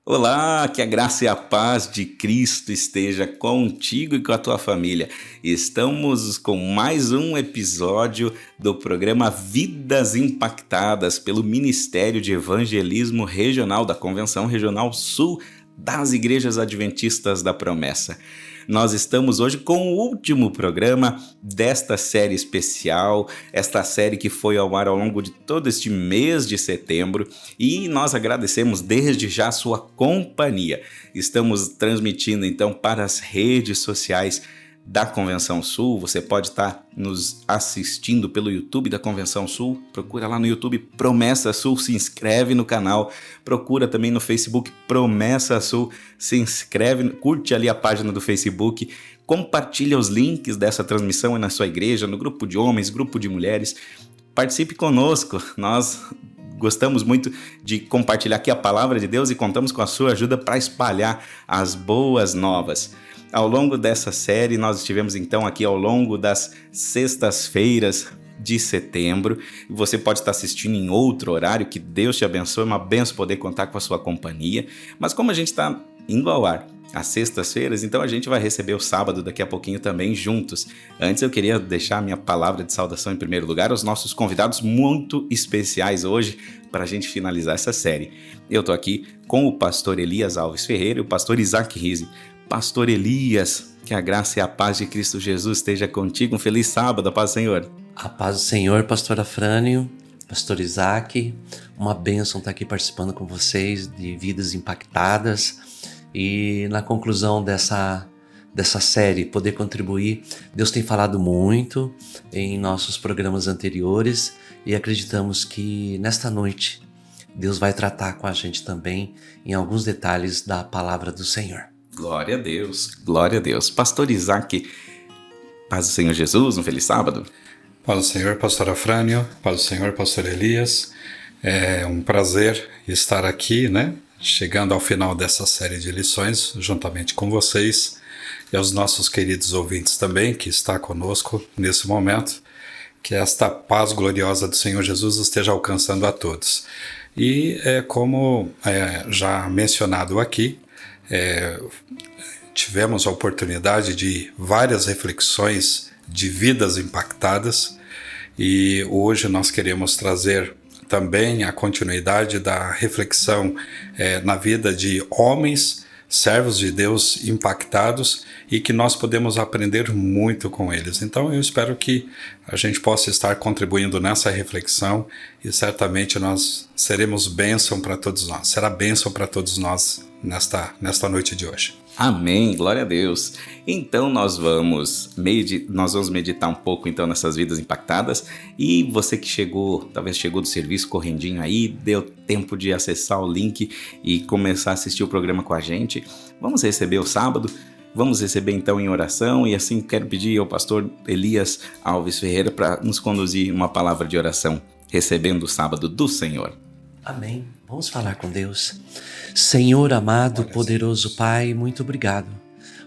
Olá, que a graça e a paz de Cristo esteja contigo e com a tua família. Estamos com mais um episódio do programa Vidas Impactadas pelo Ministério de Evangelismo Regional da Convenção Regional Sul das Igrejas Adventistas da Promessa. Nós estamos hoje com o último programa desta série especial, esta série que foi ao ar ao longo de todo este mês de setembro, e nós agradecemos desde já a sua companhia. Estamos transmitindo então para as redes sociais da Convenção Sul. Você pode estar nos assistindo pelo YouTube da Convenção Sul. Procura lá no YouTube Promessa Sul, se inscreve no canal. Procura também no Facebook Promessa Sul, se inscreve, curte ali a página do Facebook. Compartilha os links dessa transmissão na sua igreja, no grupo de homens, grupo de mulheres. Participe conosco. Nós gostamos muito de compartilhar aqui a palavra de Deus e contamos com a sua ajuda para espalhar as boas novas. Ao longo dessa série, nós estivemos então aqui ao longo das sextas-feiras de setembro. Você pode estar assistindo em outro horário, que Deus te abençoe, é uma benção poder contar com a sua companhia. Mas como a gente está indo ao ar às sextas-feiras, então a gente vai receber o sábado daqui a pouquinho também juntos. Antes eu queria deixar minha palavra de saudação em primeiro lugar aos nossos convidados muito especiais hoje para a gente finalizar essa série. Eu estou aqui com o pastor Elias Alves Ferreira e o pastor Isaac Rizzi. Pastor Elias, que a graça e a paz de Cristo Jesus esteja contigo. Um feliz sábado, a paz do Senhor. A paz do Senhor, pastor Afrânio, pastor Isaac. Uma bênção estar aqui participando com vocês de Vidas Impactadas. E na conclusão dessa série, poder contribuir. Deus tem falado muito em nossos programas anteriores e acreditamos que nesta noite Deus vai tratar com a gente também em alguns detalhes da palavra do Senhor. Glória a Deus, glória a Deus. Pastor Isaac, paz do Senhor Jesus, um feliz sábado. Paz do Senhor, pastor Afrânio, paz do Senhor, pastor Elias. É um prazer estar aqui, chegando ao final dessa série de lições, juntamente com vocês e aos nossos queridos ouvintes também, que está conosco nesse momento. Que esta paz gloriosa do Senhor Jesus esteja alcançando a todos. E como já mencionado aqui, tivemos a oportunidade de várias reflexões de vidas impactadas e hoje nós queremos trazer também a continuidade da reflexão na vida de homens, servos de Deus impactados e que nós podemos aprender muito com eles. Então eu espero que a gente possa estar contribuindo nessa reflexão e certamente nós seremos bênção para todos nós. Será bênção para todos nós nesta noite de hoje. Amém, glória a Deus. Então nós vamos meditar um pouco então nessas vidas impactadas. E você que talvez chegou do serviço correndinho aí, deu tempo de acessar o link e começar a assistir o programa com a gente. Vamos receber o sábado, vamos receber então em oração, e assim quero pedir ao pastor Elias Alves Ferreira para nos conduzir uma palavra de oração, recebendo o sábado do Senhor. Amém. Vamos falar com Deus. Senhor amado, poderoso Pai, muito obrigado.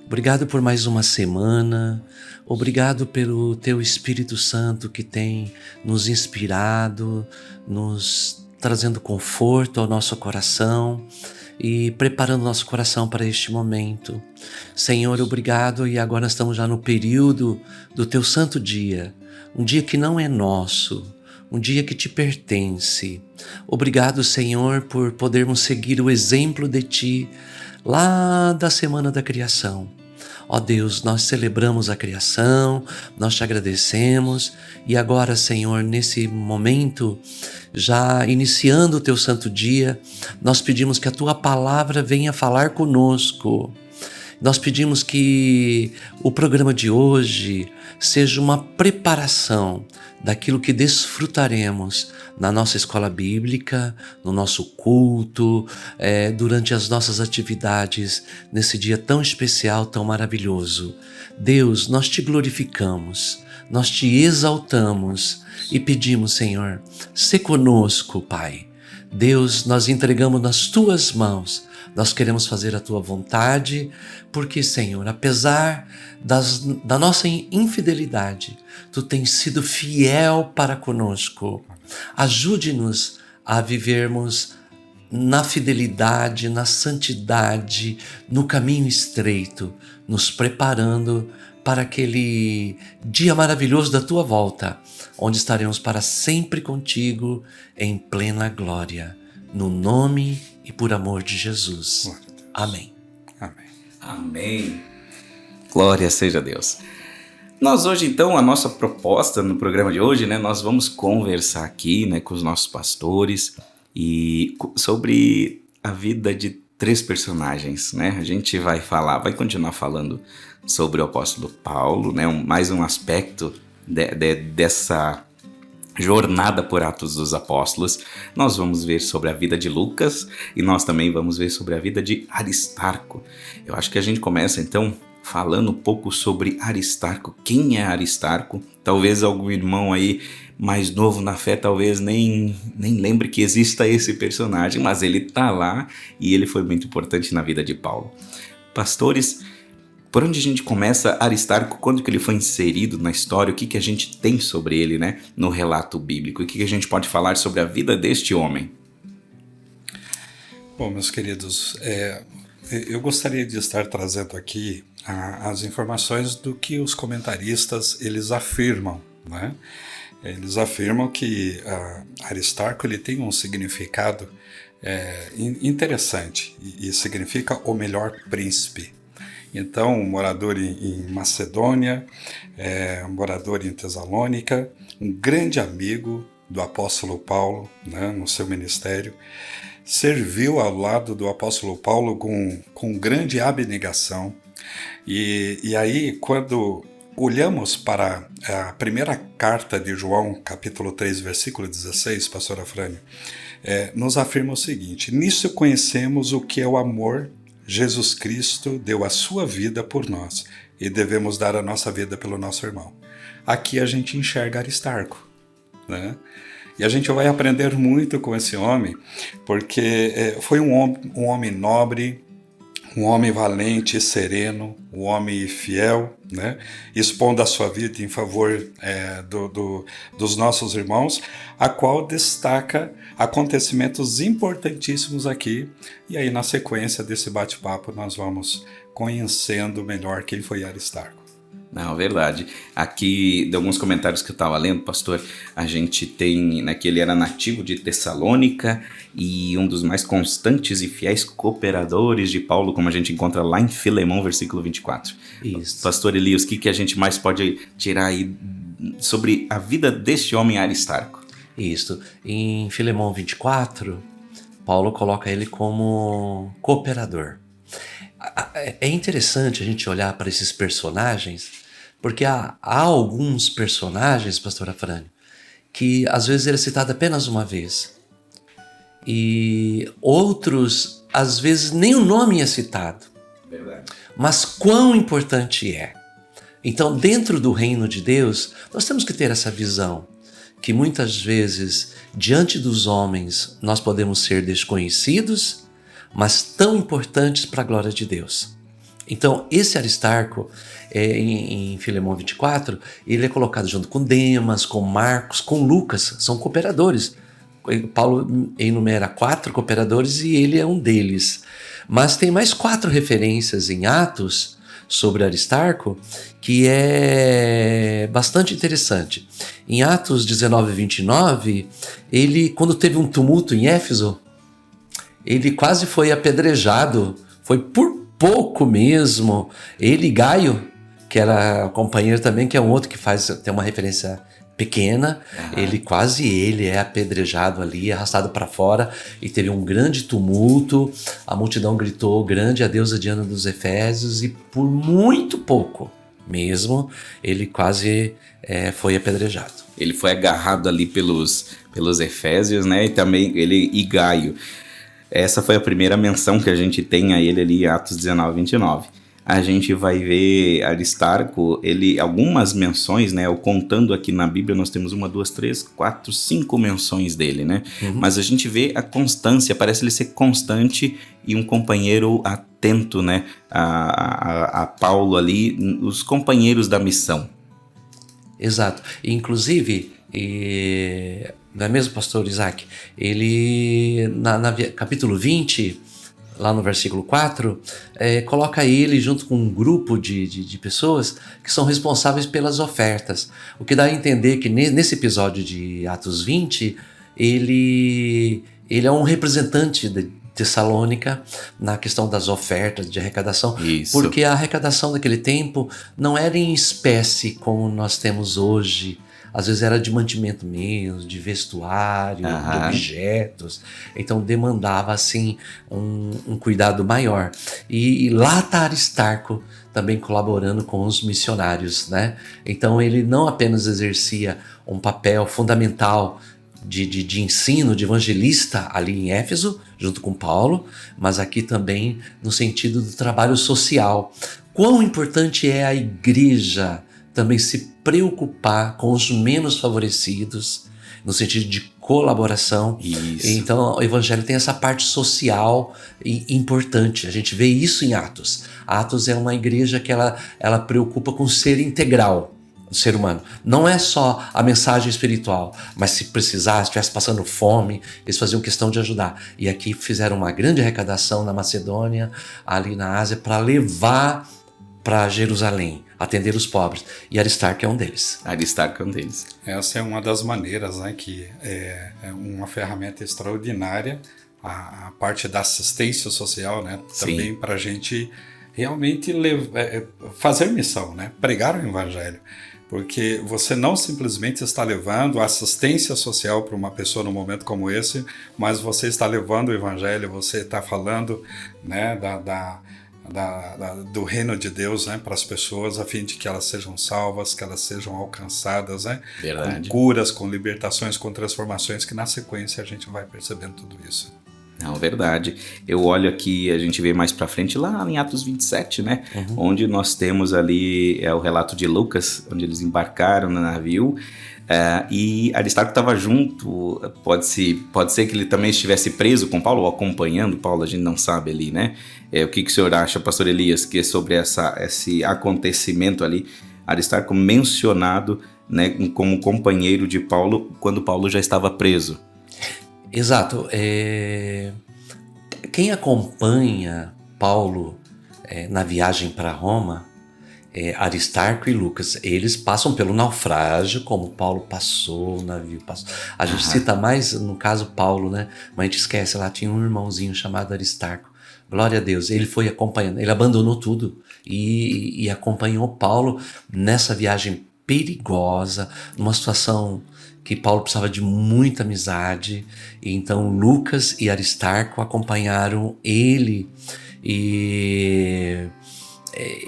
Obrigado por mais uma semana. Obrigado pelo Teu Espírito Santo que tem nos inspirado, nos trazendo conforto ao nosso coração e preparando nosso coração para este momento. Senhor, obrigado, e agora estamos já no período do Teu santo dia, um dia que não é nosso, um dia que te pertence. Obrigado, Senhor, por podermos seguir o exemplo de Ti lá da semana da criação. Ó Deus, nós celebramos a criação, nós te agradecemos e agora, Senhor, nesse momento, já iniciando o Teu santo dia, nós pedimos que a Tua palavra venha falar conosco. Nós pedimos que o programa de hoje seja uma preparação daquilo que desfrutaremos na nossa escola bíblica, no nosso culto, durante as nossas atividades, nesse dia tão especial, tão maravilhoso. Deus, nós te glorificamos, nós te exaltamos e pedimos, Senhor, sê conosco, Pai. Deus, nós entregamos nas Tuas mãos. Nós queremos fazer a Tua vontade, porque, Senhor, apesar da nossa infidelidade, Tu tens sido fiel para conosco. Ajude-nos a vivermos na fidelidade, na santidade, no caminho estreito, nos preparando para aquele dia maravilhoso da tua volta, onde estaremos para sempre contigo em plena glória, no nome e por amor de Jesus. Amém. Amém. Amém. Glória seja a Deus. Nós hoje, então, a nossa proposta no programa de hoje, né, nós vamos conversar aqui, né, com os nossos pastores e sobre a vida de 3 personagens, né? A gente vai continuar falando sobre o apóstolo Paulo, né, mais um aspecto dessa jornada por Atos dos Apóstolos. Nós vamos ver sobre a vida de Lucas e nós também vamos ver sobre a vida de Aristarco. Eu acho que a gente começa, então, falando um pouco sobre Aristarco. Quem é Aristarco? Talvez algum irmão aí mais novo na fé talvez nem lembre que exista esse personagem, mas ele tá lá e ele foi muito importante na vida de Paulo. Pastores, por onde a gente começa Aristarco? Quando que ele foi inserido na história? O que a gente tem sobre ele, né, no relato bíblico? O que a gente pode falar sobre a vida deste homem? Bom, meus queridos, eu gostaria de estar trazendo aqui as informações do que os comentaristas eles afirmam, né? Eles afirmam que Aristarco ele tem um significado interessante e significa o melhor príncipe. Então, um morador em Macedônia, um morador em Tessalônica, um grande amigo do apóstolo Paulo, né, no seu ministério, serviu ao lado do apóstolo Paulo com grande abnegação. E aí, quando olhamos para a primeira carta de João, capítulo 3, versículo 16, pastor Afrânio, nos afirma o seguinte: nisso conhecemos o que é o amor. Jesus Cristo deu a sua vida por nós e devemos dar a nossa vida pelo nosso irmão. Aqui a gente enxerga Aristarco, né? E a gente vai aprender muito com esse homem, porque foi um homem nobre, um homem valente, sereno, um homem fiel, né? Expondo a sua vida em favor dos nossos irmãos, a qual destaca acontecimentos importantíssimos aqui. E aí, na sequência desse bate-papo, nós vamos conhecendo melhor quem foi Aristarco. Não, verdade. Aqui, de alguns comentários que eu estava lendo, pastor, a gente tem, né, que ele era nativo de Tessalônica e um dos mais constantes e fiéis cooperadores de Paulo, como a gente encontra lá em Filemão, versículo 24. Isso. Pastor Elias, o que a gente mais pode tirar aí sobre a vida deste homem Aristarco? Isso. Em Filemão 24, Paulo coloca ele como cooperador. É interessante a gente olhar para esses personagens, porque há alguns personagens, pastor Afrânio, que às vezes ele é citado apenas uma vez. E outros, às vezes, nem o nome é citado. Verdade. Mas quão importante é. Então, dentro do reino de Deus, nós temos que ter essa visão, que muitas vezes, diante dos homens, nós podemos ser desconhecidos, mas tão importantes para a glória de Deus. Então, esse Aristarco, em Filemão 24, ele é colocado junto com Demas, com Marcos, com Lucas, são cooperadores. Paulo enumera 4 cooperadores e ele é um deles. Mas tem mais 4 referências em Atos sobre Aristarco, que é bastante interessante. Em Atos 19, 29, ele, quando teve um tumulto em Éfeso, ele quase foi apedrejado, foi por pouco mesmo. Ele e Gaio, que era companheiro também, que é um outro que tem uma referência pequena, ele é apedrejado ali, arrastado para fora, e teve um grande tumulto, a multidão gritou, grande a deusa Diana dos Efésios, e por muito pouco mesmo, ele quase foi apedrejado. Ele foi agarrado ali pelos Efésios, né, e também ele e Gaio. Essa foi a primeira menção que a gente tem a ele ali em Atos 19, 29. A gente vai ver Aristarco, algumas menções, né? Contando aqui na Bíblia, nós temos 1, 2, 3, 4, 5 menções dele, né? Uhum. Mas a gente vê a constância, parece ele ser constante e um companheiro atento, né? A Paulo ali, os companheiros da missão. Exato. Inclusive, não é mesmo, pastor Isaac? Ele, capítulo 20, lá no versículo 4, coloca ele junto com um grupo de pessoas que são responsáveis pelas ofertas. O que dá a entender que nesse episódio de Atos 20, ele é um representante de Tessalônica na questão das ofertas, de arrecadação. Isso. Porque a arrecadação daquele tempo não era em espécie como nós temos hoje. Às vezes era de mantimento mesmo, de vestuário, de objetos. Então demandava assim um cuidado maior. E lá está Aristarco também colaborando com os missionários, né? Então ele não apenas exercia um papel fundamental de ensino, de evangelista ali em Éfeso, junto com Paulo, mas aqui também no sentido do trabalho social. Quão importante é a igreja também se preocupar com os menos favorecidos, no sentido de colaboração. Isso. Então o evangelho tem essa parte social importante. A gente vê isso em Atos. Atos é uma igreja que ela preocupa com o ser integral do ser humano. Não é só a mensagem espiritual, mas se precisar, se estivesse passando fome, eles faziam questão de ajudar. E aqui fizeram uma grande arrecadação na Macedônia, ali na Ásia, para levar para Jerusalém, atender os pobres. E Aristarco é um deles. Aristarco é um deles. Essa é uma das maneiras, né, que é uma ferramenta extraordinária, a parte da assistência social, né, também para a gente realmente fazer missão, né, pregar o evangelho. Porque você não simplesmente está levando assistência social para uma pessoa num momento como esse, mas você está levando o evangelho, você está falando, né, do reino de Deus, né, para as pessoas, a fim de que elas sejam salvas, que elas sejam alcançadas, né, Verdade. com curas, com libertações, com transformações, que na sequência a gente vai percebendo tudo isso. Não, verdade. Eu olho aqui, a gente vê mais pra frente, lá em Atos 27, né? Onde nós temos ali o relato de Lucas, onde eles embarcaram no navio, e Aristarco estava junto. Pode ser que ele também estivesse preso com Paulo, ou acompanhando Paulo, a gente não sabe ali, né? O que o senhor acha, pastor Elias, que é sobre esse acontecimento ali, Aristarco mencionado, né, como companheiro de Paulo, quando Paulo já estava preso? Exato. Quem acompanha Paulo na viagem para Roma, Aristarco e Lucas, eles passam pelo naufrágio, como Paulo passou, o navio passou. A gente cita mais, no caso, Paulo, né? Mas a gente esquece, lá tinha um irmãozinho chamado Aristarco. Glória a Deus, ele foi acompanhando, ele abandonou tudo e acompanhou Paulo nessa viagem perigosa, numa situação que Paulo precisava de muita amizade, e então Lucas e Aristarco acompanharam ele, e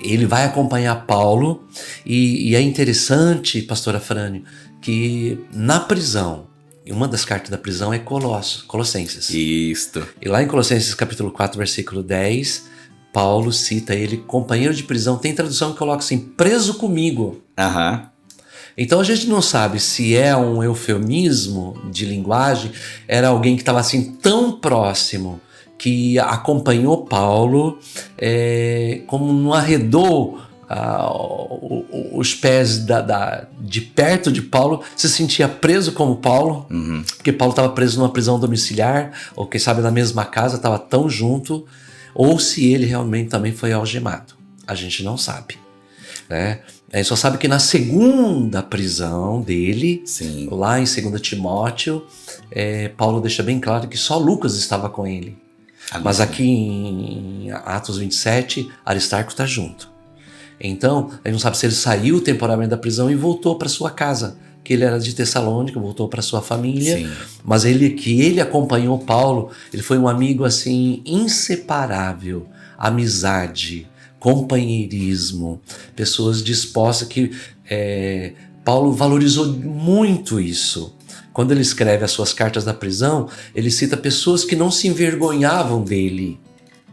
ele vai acompanhar Paulo, e é interessante, pastor Afrânio, que na prisão, uma das cartas da prisão é Colossenses. Isto. E lá em Colossenses capítulo 4, versículo 10, Paulo cita ele, companheiro de prisão, tem tradução que coloca assim, preso comigo. Então a gente não sabe se é um eufemismo de linguagem, era alguém que estava assim tão próximo, que acompanhou Paulo, como não arredou os pés de perto de Paulo, se sentia preso como Paulo, porque Paulo estava preso numa prisão domiciliar, ou quem sabe na mesma casa, estava tão junto, ou se ele realmente também foi algemado. A gente não sabe, né? A gente só sabe que na segunda prisão dele, lá em 2 Timóteo, Paulo deixa bem claro que só Lucas estava com ele. Mas aqui em Atos 27, Aristarco está junto. Então, a gente não sabe se ele saiu temporariamente da prisão e voltou para sua casa, que ele era de Tessalônica, voltou para sua família. Mas ele acompanhou Paulo, ele foi um amigo assim inseparável, amizade, companheirismo, pessoas dispostas que Paulo valorizou muito isso. Quando ele escreve as suas cartas da prisão, ele cita pessoas que não se envergonhavam dele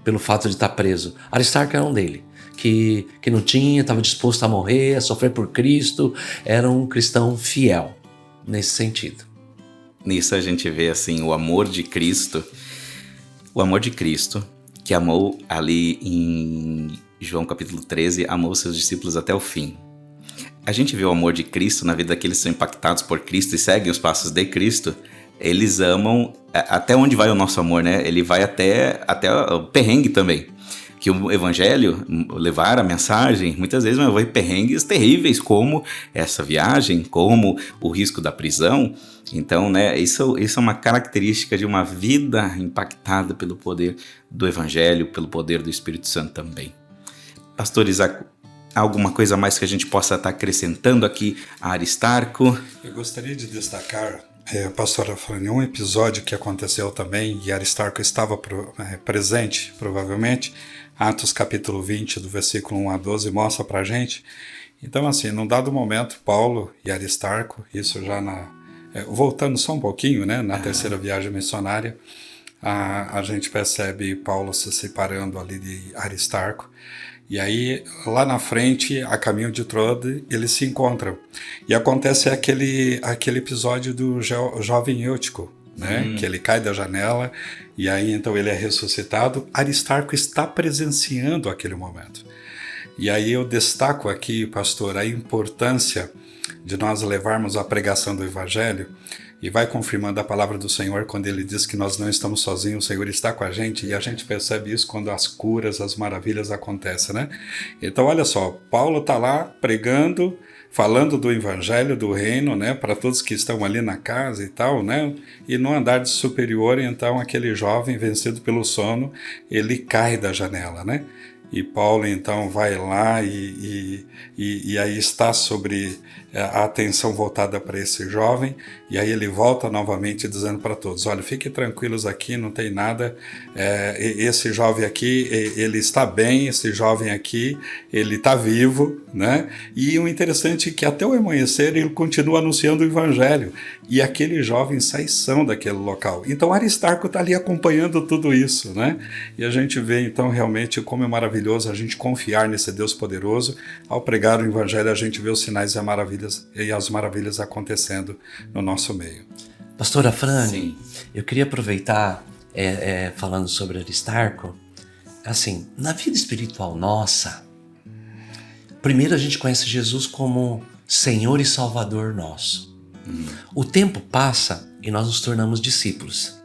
pelo fato de estar preso. Aristarco era um dele, que não tinha, estava disposto a morrer, a sofrer por Cristo, era um cristão fiel nesse sentido. Nisso a gente vê assim o amor de Cristo, que amou ali em João capítulo 13, amou seus discípulos até o fim. a gente vê o amor de Cristo na vida daqueles que são impactados por Cristo e seguem os passos de Cristo. Eles amam até onde vai o nosso amor, né? Ele vai até o perrengue também. Que o evangelho, levar a mensagem, muitas vezes vai perrengues terríveis, como essa viagem, como o risco da prisão. Então, né, isso é uma característica de uma vida impactada pelo poder do evangelho, pelo poder do Espírito Santo também. Pastor Isaac, alguma coisa mais que a gente possa estar acrescentando aqui a Aristarco? Eu gostaria de destacar, pastora Frane, um episódio que aconteceu também, e Aristarco estava presente, provavelmente. Atos capítulo 20, do versículo 1 a 12, mostra pra gente. Então, assim, num dado momento, Paulo e Aristarco, isso já voltando só um pouquinho, né, na terceira viagem missionária, a gente percebe Paulo se separando ali de Aristarco. E aí, lá na frente, a caminho de Troade, eles se encontram. E acontece aquele episódio do jovem Eutico, né? Que ele cai da janela e aí então ele é ressuscitado. Aristarco está presenciando aquele momento. E aí eu destaco aqui, pastor, a importância de nós levarmos a pregação do Evangelho, e vai confirmando a palavra do Senhor quando ele diz que nós não estamos sozinhos, o Senhor está com a gente, e a gente percebe isso quando as curas, as maravilhas acontecem, né? Então olha só, Paulo está lá pregando, falando do evangelho, do reino, né, para todos que estão ali na casa e tal, né, e no andar de superior, então aquele jovem vencido pelo sono, ele cai da janela, né, e Paulo então vai lá e aí está sobre a atenção voltada para esse jovem, e aí ele volta novamente dizendo para todos, olha, fiquem tranquilos aqui, não tem nada, esse jovem aqui, ele está bem, esse jovem aqui, ele está vivo, né? E o interessante é que até o amanhecer ele continua anunciando o evangelho, e aquele jovem sai são daquele local. Então Aristarco está ali acompanhando tudo isso, né? E a gente vê então realmente como é maravilhoso a gente confiar nesse Deus poderoso. Ao pregar o evangelho a gente vê os sinais e as maravilhas acontecendo no nosso meio. Pastora Frane, eu queria aproveitar, falando sobre Aristarco, assim, na vida espiritual nossa, primeiro a gente conhece Jesus como Senhor e Salvador nosso. O tempo passa e nós nos tornamos discípulos.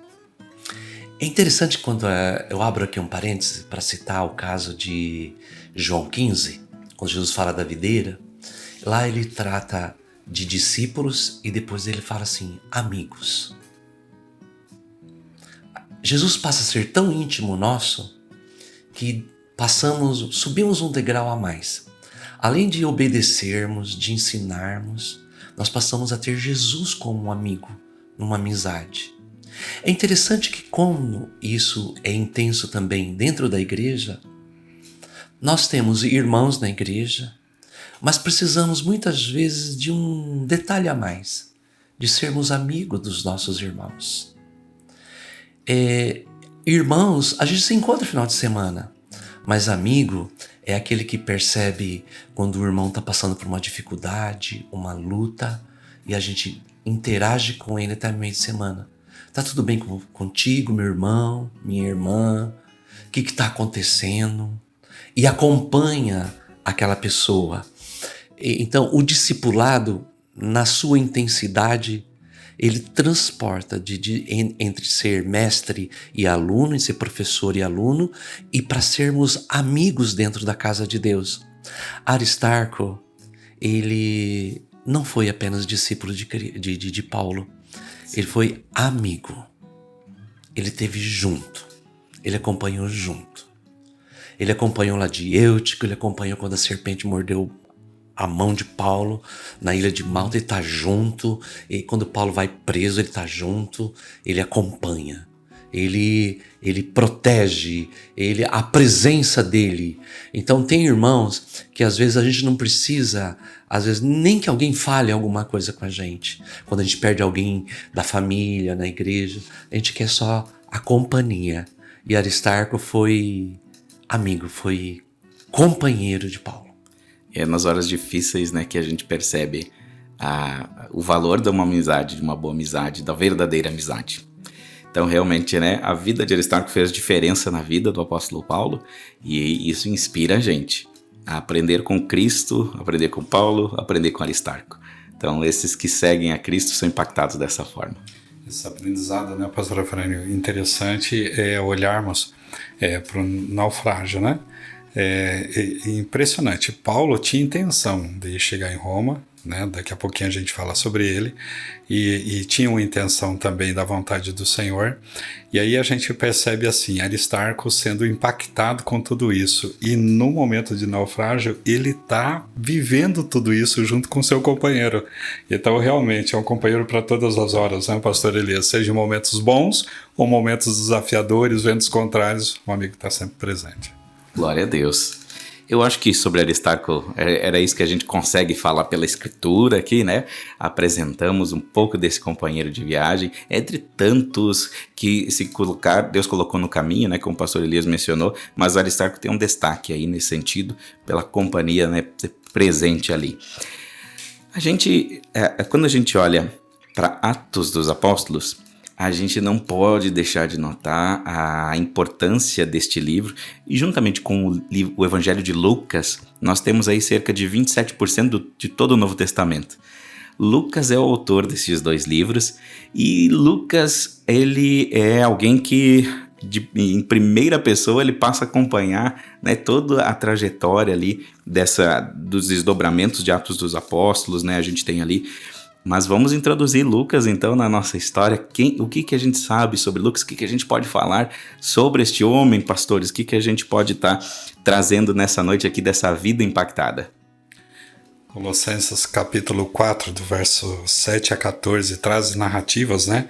É interessante quando eu abro aqui um parêntese para citar o caso de João 15, quando Jesus fala da videira, lá ele trata de discípulos e depois ele fala assim, amigos. Jesus passa a ser tão íntimo nosso que subimos um degrau a mais. Além de obedecermos, de ensinarmos, nós passamos a ter Jesus como um amigo, numa amizade. É interessante que como isso é intenso também dentro da igreja, nós temos irmãos na igreja, mas precisamos muitas vezes de um detalhe a mais, de sermos amigos dos nossos irmãos. Irmãos, a gente se encontra no final de semana, mas amigo é aquele que percebe quando o irmão está passando por uma dificuldade, uma luta, e a gente interage com ele até meio de semana. Tá tudo bem contigo, meu irmão, minha irmã? O que está acontecendo? E acompanha aquela pessoa. Então, o discipulado, na sua intensidade, ele transporta entre ser mestre e aluno, e ser professor e aluno, e para sermos amigos dentro da casa de Deus. Aristarco, ele não foi apenas discípulo de Paulo, ele foi amigo. Ele esteve junto, ele acompanhou junto. Ele acompanhou lá de Eutico, ele acompanhou quando a serpente mordeu a mão de Paulo na ilha de Malta, ele está junto, e quando Paulo vai preso, ele está junto, ele acompanha, ele protege, a presença dele. Então tem irmãos que às vezes a gente não precisa, às vezes nem que alguém fale alguma coisa com a gente. Quando a gente perde alguém da família, na igreja, a gente quer só a companhia. E Aristarco foi amigo, foi companheiro de Paulo. É nas horas difíceis, né, que a gente percebe o valor de uma amizade, de uma boa amizade, da verdadeira amizade. Então, realmente, né, a vida de Aristarco fez diferença na vida do apóstolo Paulo, e isso inspira a gente. Aprender com Cristo, aprender com Paulo, aprender com Aristarco. Então, esses que seguem a Cristo são impactados dessa forma. Esse aprendizado, né, pastor Efraim, interessante é olharmos para o naufrágio, né? É impressionante. Paulo tinha intenção de chegar em Roma, né? Daqui a pouquinho a gente fala sobre ele, e tinha uma intenção também da vontade do Senhor. E aí a gente percebe assim, Aristarco sendo impactado com tudo isso, e no momento de naufrágio ele está vivendo tudo isso junto com seu companheiro. Então realmente é um companheiro para todas as horas, né, pastor Elias? Seja em momentos bons ou momentos desafiadores, ventos contrários, um amigo está sempre presente. Glória a Deus. Eu acho que sobre Aristarco era isso que a gente consegue falar pela escritura aqui, né? Apresentamos um pouco desse companheiro de viagem, entre tantos que Deus colocou no caminho, né? Como o pastor Elias mencionou, mas Aristarco tem um destaque aí nesse sentido, pela companhia, né, presente ali. Quando a gente olha para Atos dos Apóstolos, a gente não pode deixar de notar a importância deste livro, e juntamente com o Evangelho de Lucas, nós temos aí cerca de 27% de todo o Novo Testamento. Lucas é o autor desses dois livros, e Lucas, ele é alguém que, em primeira pessoa, ele passa a acompanhar, né, toda a trajetória ali dos desdobramentos de Atos dos Apóstolos, né, a gente tem ali. Mas vamos introduzir Lucas, então, na nossa história. O que a gente sabe sobre Lucas? O que a gente pode falar sobre este homem, pastores? O que a gente pode estar trazendo nessa noite aqui dessa vida impactada? Colossenses capítulo 4, do verso 7 a 14, traz narrativas, né,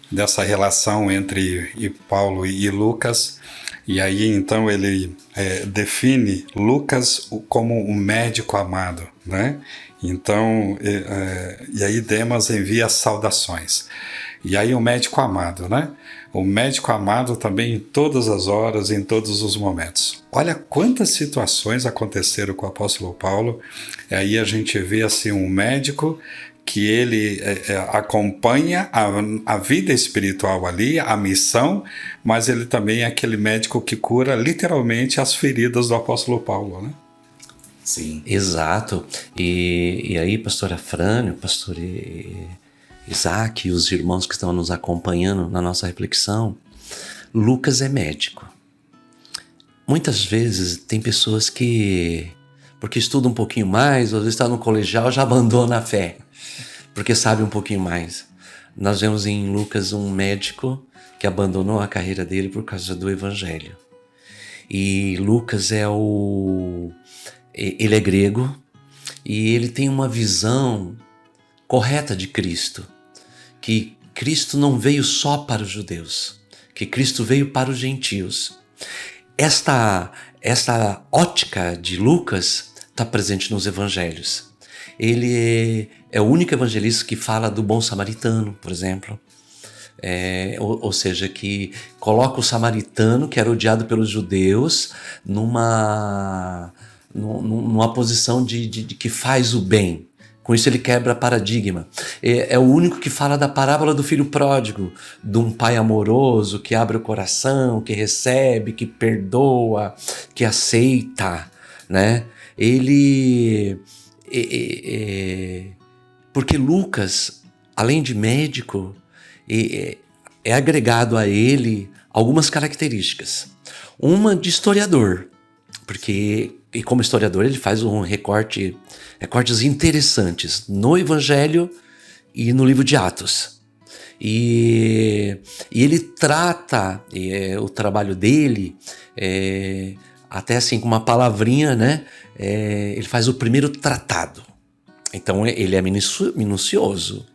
dessa relação entre Paulo e Lucas. E aí, então, ele define Lucas como um médico amado, né? Então, e aí Demas envia saudações. E aí o médico amado, né? O médico amado também em todas as horas, em todos os momentos. Olha quantas situações aconteceram com o apóstolo Paulo. E aí a gente vê assim um médico que ele acompanha a vida espiritual ali, a missão, mas ele também é aquele médico que cura literalmente as feridas do apóstolo Paulo, né? Sim. Exato. E aí, pastor Afrânio, pastor Isaac e os irmãos que estão nos acompanhando na nossa reflexão, Lucas é médico. Muitas vezes tem pessoas que, porque estudam um pouquinho mais, ou às vezes está no colegial, já abandona a fé, porque sabe um pouquinho mais. Nós vemos em Lucas um médico que abandonou a carreira dele por causa do evangelho. E Lucas ele é grego e ele tem uma visão correta de Cristo, que Cristo não veio só para os judeus, que Cristo veio para os gentios. Esta ótica de Lucas está presente nos evangelhos. Ele é o único evangelista que fala do bom samaritano, por exemplo. Ou seja, que coloca o samaritano, que era odiado pelos judeus, numa posição de que faz o bem. Com isso ele quebra paradigma. É o único que fala da parábola do filho pródigo, de um pai amoroso que abre o coração, que recebe, que perdoa, que aceita, né? Porque Lucas, além de médico, é agregado a ele algumas características. Uma de historiador, porque como historiador ele faz recortes interessantes no Evangelho e no livro de Atos. E ele trata o trabalho dele até assim com uma palavrinha, né? Ele faz o primeiro tratado. Então ele é minucioso,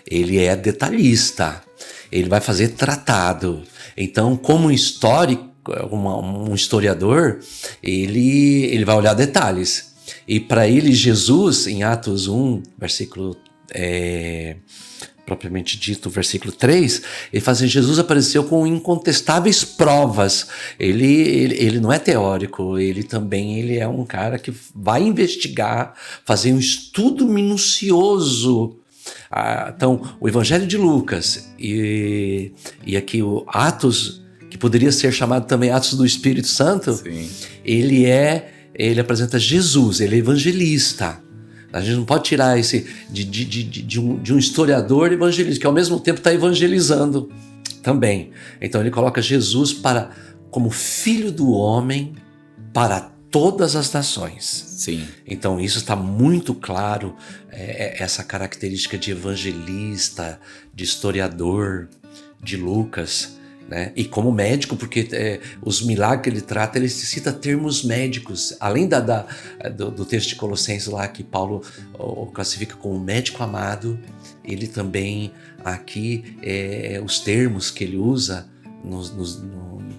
ele é detalhista, ele vai fazer tratado. Então, como histórico, um historiador, ele vai olhar detalhes. E para ele, Jesus, em Atos 1, versículo propriamente dito, versículo 3, ele fala assim, Jesus apareceu com incontestáveis provas. Ele não é teórico, ele é um cara que vai investigar, fazer um estudo minucioso. Então, o Evangelho de Lucas e aqui o Atos, que poderia ser chamado também Atos do Espírito Santo, sim, ele é ele apresenta Jesus, ele é evangelista. A gente não pode tirar esse de um historiador evangelista, que ao mesmo tempo está evangelizando também. Então ele coloca Jesus como filho do homem para todas as nações. Sim. Então isso está muito claro, essa característica de evangelista, de historiador, de Lucas, né? E como médico, porque os milagres que ele trata, ele cita termos médicos, além do texto de Colossenses lá que Paulo classifica como médico amado, ele também aqui, os termos que ele usa,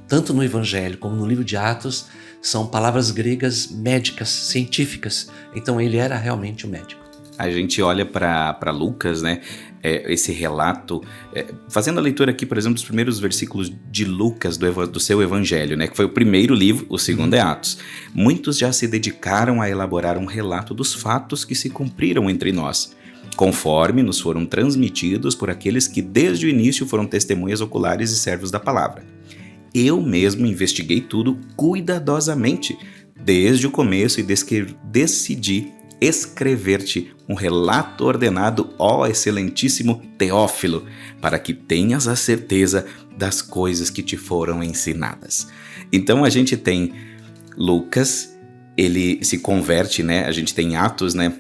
tanto no Evangelho como no livro de Atos, são palavras gregas médicas, científicas. Então ele era realmente um médico. A gente olha para Lucas, né? Esse relato, fazendo a leitura aqui, por exemplo, dos primeiros versículos de Lucas, do seu Evangelho, né? Que foi o primeiro livro, o segundo é Atos. Muitos já se dedicaram a elaborar um relato dos fatos que se cumpriram entre nós, conforme nos foram transmitidos por aqueles que desde o início foram testemunhas oculares e servos da palavra. Eu mesmo investiguei tudo cuidadosamente, desde o começo, e decidi escrever-te um relato ordenado, ó excelentíssimo Teófilo, para que tenhas a certeza das coisas que te foram ensinadas. Então a gente tem Lucas, ele se converte, né? A gente tem Atos, né?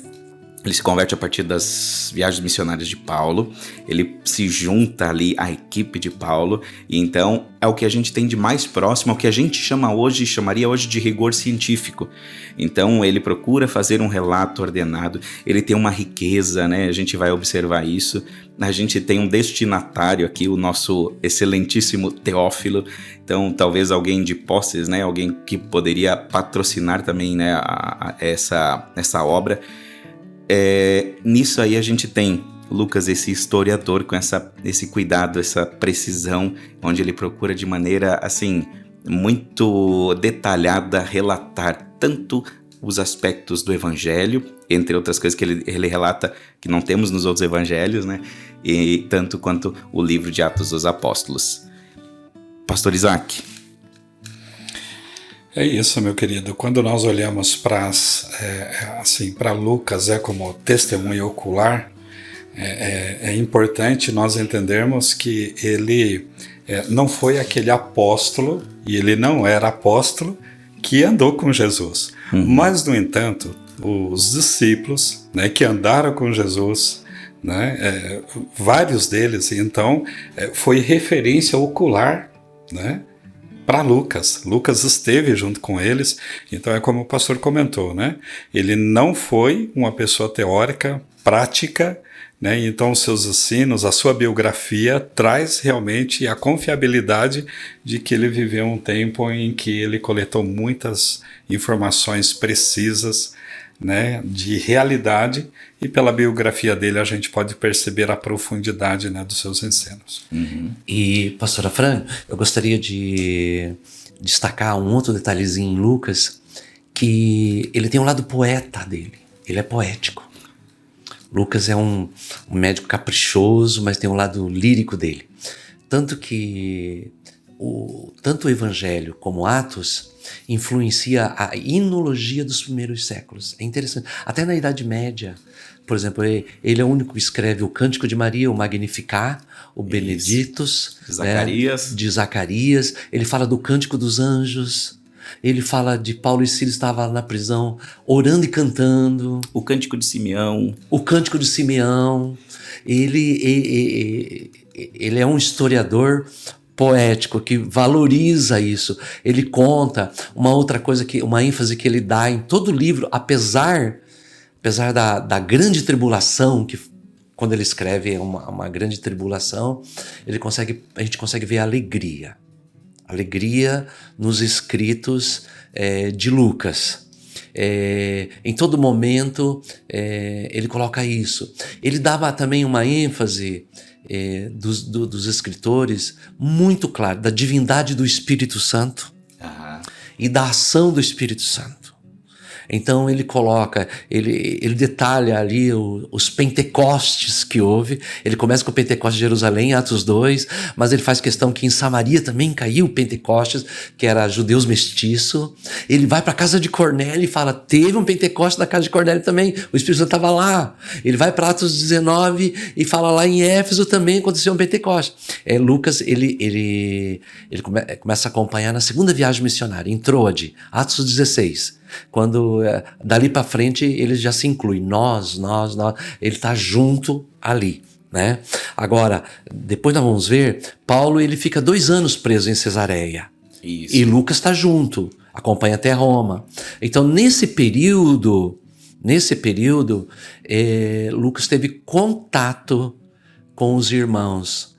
Ele se converte a partir das viagens missionárias de Paulo, ele se junta ali à equipe de Paulo, e então é o que a gente tem de mais próximo, é o que a gente chamaria hoje de rigor científico. Então ele procura fazer um relato ordenado, ele tem uma riqueza, né? A gente vai observar isso. A gente tem um destinatário aqui, o nosso excelentíssimo Teófilo, então talvez alguém de posses, né? Alguém que poderia patrocinar também, né? essa obra. Nisso aí a gente tem Lucas, esse historiador, com esse cuidado, essa precisão, onde ele procura de maneira assim muito detalhada relatar tanto os aspectos do Evangelho, entre outras coisas que ele relata que não temos nos outros Evangelhos, né? E tanto quanto o livro de Atos dos Apóstolos. Pastor Isaac. É isso, meu querido. Quando nós olhamos para Lucas como testemunha ocular, é importante nós entendermos que ele não foi aquele apóstolo, e ele não era apóstolo, que andou com Jesus. Mas, no entanto, os discípulos, né, que andaram com Jesus, né, vários deles, então, foi referência ocular, né, para Lucas. Lucas esteve junto com eles, então é como o pastor comentou, né? Ele não foi uma pessoa teórica, prática, né? Então os seus ensinos, a sua biografia traz realmente a confiabilidade de que ele viveu um tempo em que ele coletou muitas informações precisas, né, de realidade, e pela biografia dele a gente pode perceber a profundidade, né, dos seus ensinos. E, pastora Fran, eu gostaria de destacar um outro detalhezinho em Lucas, que ele tem um lado poeta dele, ele é poético. Lucas é um médico caprichoso, mas tem um lado lírico dele. Tanto que tanto o Evangelho como Atos influencia a inologia dos primeiros séculos. É interessante. Até na Idade Média, por exemplo, ele é o único que escreve o Cântico de Maria, o Magnificat, o Benedictus, de Zacarias. Ele fala do Cântico dos Anjos. Ele fala de Paulo e Silas estava na prisão orando e cantando. O Cântico de Simeão. O Cântico de Simeão. Ele é um historiador poético que valoriza isso. Ele conta uma outra coisa, uma ênfase que ele dá em todo o livro, apesar da grande tribulação, que quando ele escreve é uma grande tribulação, a gente consegue ver a alegria nos escritos de Lucas. Em todo momento ele coloca isso. Ele dava também uma ênfase dos escritores muito clara, da divindade do Espírito Santo e da ação do Espírito Santo. Então ele coloca, ele detalha ali os pentecostes que houve. Ele começa com o Pentecoste de Jerusalém, Atos 2, mas ele faz questão que em Samaria também caiu o Pentecostes, que era judeus mestiço. Ele vai para a casa de Cornélio e fala, teve um Pentecoste na casa de Cornélio também, o Espírito Santo estava lá. Ele vai para Atos 19 e fala lá em Éfeso também aconteceu um Pentecoste. Lucas, ele começa a acompanhar na segunda viagem missionária, em Troade, Atos 16. Quando dali para frente ele já se inclui, nós, ele está junto ali, né? Agora, depois nós vamos ver, Paulo ele fica 2 anos preso em Cesareia. Isso. E Lucas está junto, acompanha até Roma. Então nesse período, Lucas teve contato com os irmãos.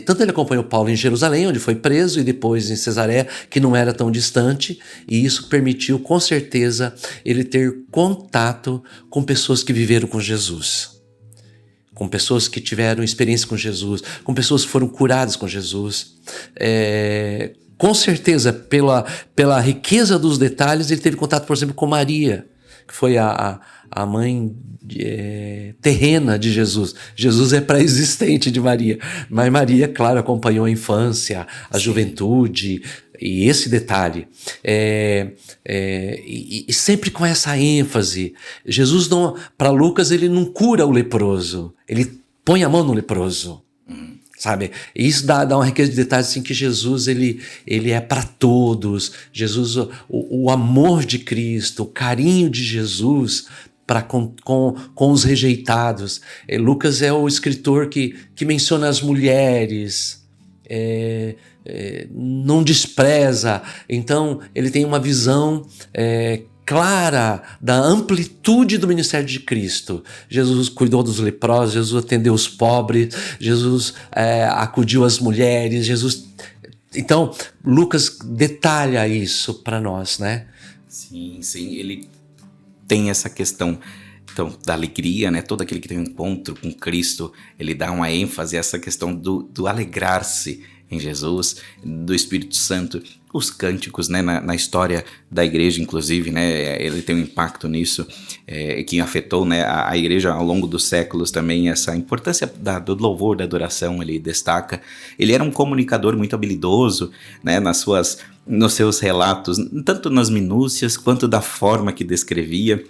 Tanto ele acompanhou Paulo em Jerusalém, onde foi preso, e depois em Cesareia, que não era tão distante, e isso permitiu, com certeza, ele ter contato com pessoas que viveram com Jesus, com pessoas que tiveram experiência com Jesus, com pessoas que foram curadas com Jesus. Com certeza, pela riqueza dos detalhes, ele teve contato, por exemplo, com Maria, que foi a mãe terrena de Jesus. Jesus é pré-existente de Maria, mas Maria, claro, acompanhou a infância, a juventude, e esse detalhe. E sempre com essa ênfase. Jesus, para Lucas, ele não cura o leproso, ele põe a mão no leproso. Sabe? E isso dá uma riqueza de detalhes assim, que Jesus ele é para todos. Jesus, o amor de Cristo, o carinho de Jesus com os rejeitados. Lucas é o escritor que menciona as mulheres, não despreza. Então ele tem uma visão clara da amplitude do ministério de Cristo. Jesus cuidou dos leprosos, Jesus atendeu os pobres, Jesus acudiu às mulheres, Jesus... Então, Lucas detalha isso para nós, né? Sim, ele tem essa questão então, da alegria, né? Todo aquele que tem um encontro com Cristo, ele dá uma ênfase a essa questão do alegrar-se em Jesus, do Espírito Santo, os cânticos, né, na história da igreja, inclusive, né, ele tem um impacto nisso, que afetou, né, a igreja ao longo dos séculos também, essa importância do louvor, da adoração, ele destaca. Ele era um comunicador muito habilidoso, né, nos seus relatos, tanto nas minúcias quanto da forma que descrevia.